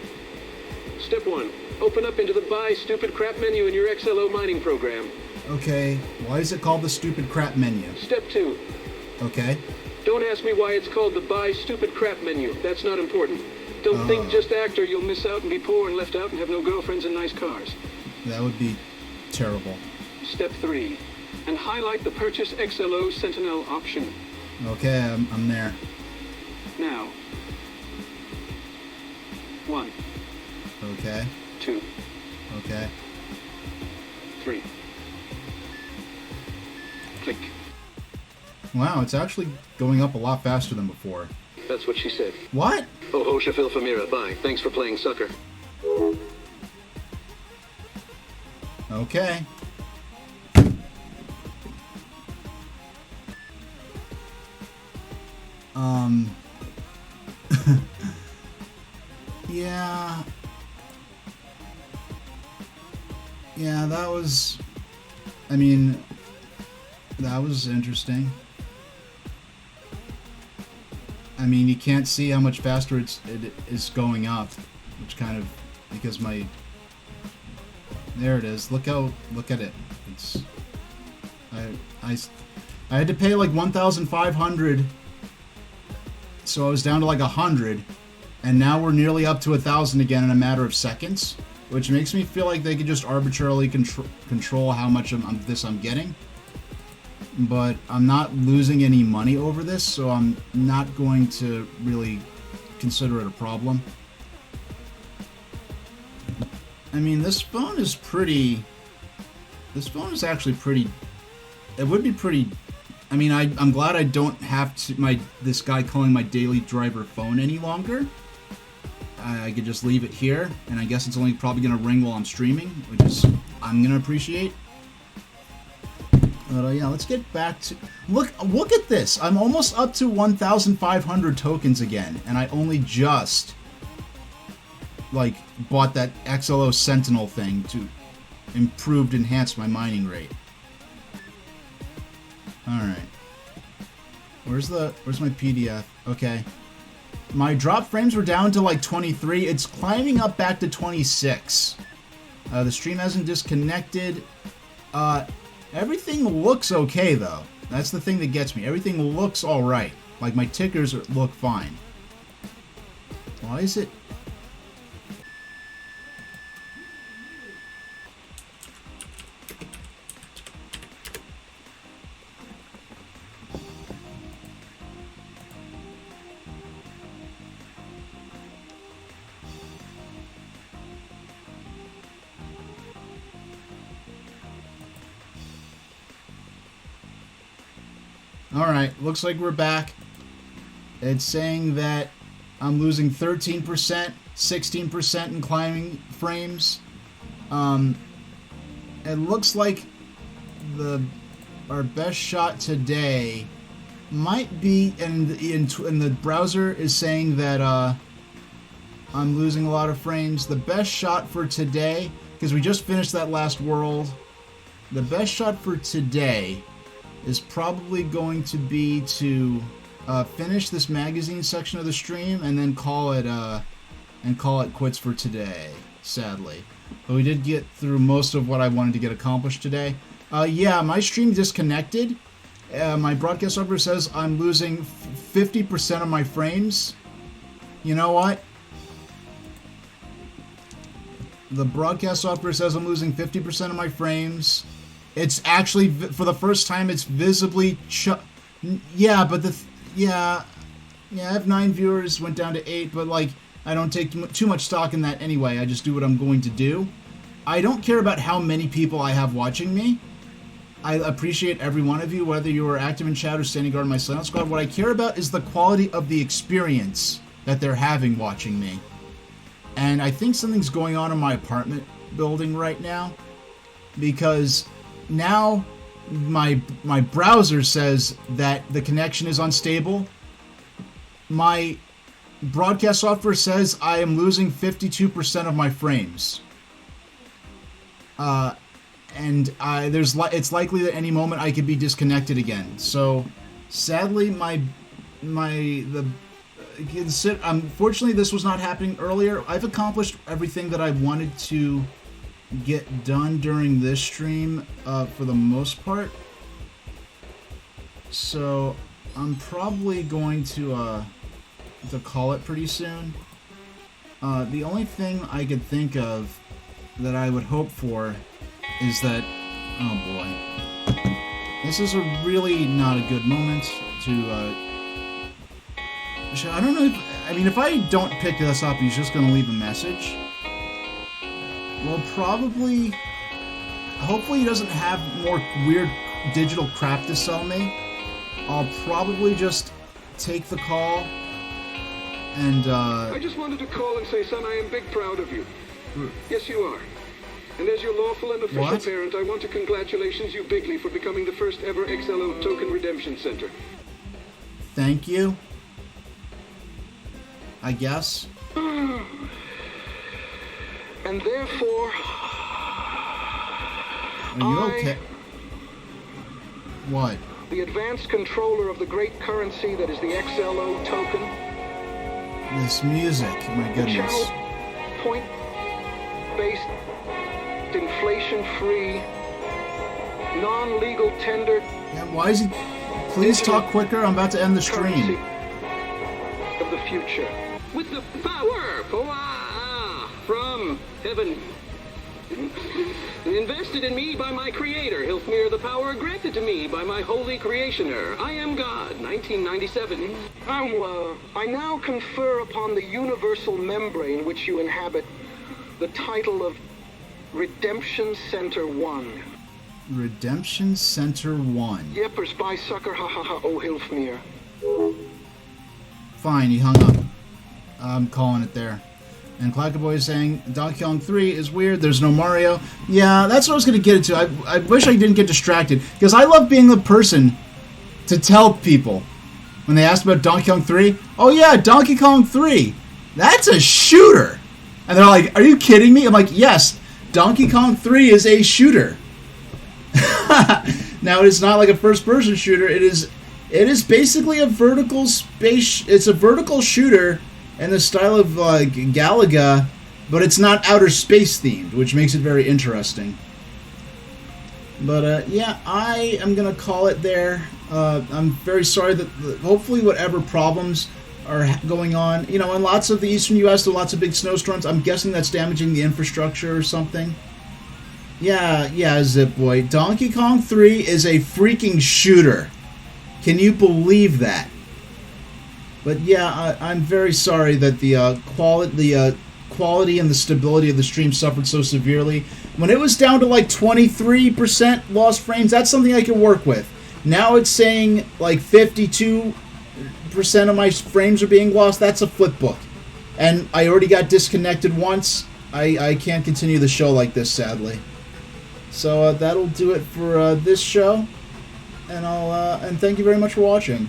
Step 1. Open up into the Buy Stupid Crap menu in your XLO mining program. Okay, why is it called the stupid crap menu? Step 2. Okay. Don't ask me why it's called the Buy Stupid Crap menu. That's not important. Don't think, just act, or you'll miss out and be poor and left out and have no girlfriends and nice cars. That would be terrible. Step 3. And highlight the Purchase XLO Sentinel option. Okay, I'm there. Now. 1, Okay. 2, Okay. 3. Click. Wow, it's actually going up a lot faster than before. That's what she said. What? Oh, ho, Shafil Famira, bye. Thanks for playing sucker. Okay. Yeah. Yeah, that was... I mean, that was interesting. I mean, you can't see how much faster it is going up, which kind of... because my... There it is. Look at it. It's... I had to pay like 1,500, so I was down to like 100, and now we're nearly up to 1,000 again in a matter of seconds, which makes me feel like they could just arbitrarily control how much I'm getting. But I'm not losing any money over this, so I'm not going to really consider it a problem. I mean, this phone is pretty... This phone is actually pretty... It would be pretty... I mean, I'm glad I don't have to this guy calling my daily driver phone any longer. I could just leave it here, and I guess it's only probably going to ring while I'm streaming, which is... I'm going to appreciate. But yeah, let's get back to... Look at this! I'm almost up to 1,500 tokens again, and I only just... like, bought that XLO Sentinel thing to enhance my mining rate. Alright. Where's my PDF? Okay. My drop frames were down to like 23. It's climbing up back to 26. The stream hasn't disconnected. Everything looks okay, though. That's the thing that gets me. Everything looks alright. Like, my tickers look fine. Why is it... Alright, looks like we're back. It's saying that I'm losing 13%, 16% in climbing frames. It looks like our best shot today might be, and the browser is saying that I'm losing a lot of frames. The best shot for today, because we just finished that last world, the best shot for today is probably going to be to finish this magazine section of the stream and then call it quits for today, sadly. But we did get through most of what I wanted to get accomplished today. Yeah, my stream disconnected. My broadcast software says I'm losing 50% of my frames. You know what? The broadcast software says I'm losing 50% of my frames. It's actually, for the first time, it's visibly... Yeah, but yeah, I have 9 viewers, went down to 8, but, like, I don't take too much stock in that anyway. I just do what I'm going to do. I don't care about how many people I have watching me. I appreciate every one of you, whether you are active in chat or standing guard in my Silent Squad. What I care about is the quality of the experience that they're having watching me. And I think something's going on in my apartment building right now, because... now my browser says that the connection is unstable. My broadcast software says I am losing 52% of my frames. and it's likely that any moment I could be disconnected again. So, sadly, unfortunately, this was not happening earlier. I've accomplished everything that I wanted to get done during this stream, for the most part. So, I'm probably going to call it pretty soon. The only thing I could think of that I would hope for is that, oh boy, this is a really not a good moment to, I don't know if I don't pick this up, he's just going to leave a message. Well, hopefully he doesn't have more weird digital crap to sell me. I'll probably just take the call and, I just wanted to call and say, son, I am big proud of you. Yes, you are. And as your lawful and official parent, I want to congratulations you bigly for becoming the first ever XLO Token Redemption Center. Thank you. I guess. And therefore, are you okay? What? The advanced controller of the great currency that is the XLO token. This music, my goodness. Point-based, inflation-free, non-legal tender. Yeah, why is he? Please talk quicker. I'm about to end the stream. Of the future, with the power from heaven, invested in me by my creator, Hilfmir, the power granted to me by my holy creationer. I am God, 1997. I now confer upon the universal membrane which you inhabit the title of Redemption Center 1. Redemption Center 1. Yepers by sucker, ha ha ha, oh Hilfmir. Fine, he hung up. I'm calling it there. And Clackaboy is saying, Donkey Kong 3 is weird, there's no Mario. Yeah, that's what I was going to get into. I wish I didn't get distracted, because I love being the person to tell people, when they ask about Donkey Kong 3, oh yeah, Donkey Kong 3, that's a shooter. And they're like, are you kidding me? I'm like, yes, Donkey Kong 3 is a shooter. Now, it is not like a first-person shooter, it is basically a vertical space. It's a vertical shooter in the style of Galaga, but it's not outer space themed, which makes it very interesting. But yeah, I am gonna call it there. I'm very sorry that hopefully whatever problems are going on, in lots of the eastern U.S. there are lots of big snowstorms. I'm guessing that's damaging the infrastructure or something. Yeah, Zip Boy. Donkey Kong 3 is a freaking shooter. Can you believe that? But yeah, I'm very sorry that the quality and the stability of the stream suffered so severely. When it was down to like 23% lost frames, that's something I can work with. Now it's saying like 52% of my frames are being lost. That's a flip book. And I already got disconnected once. I can't continue the show like this, sadly. So that'll do it for this show. And and thank you very much for watching.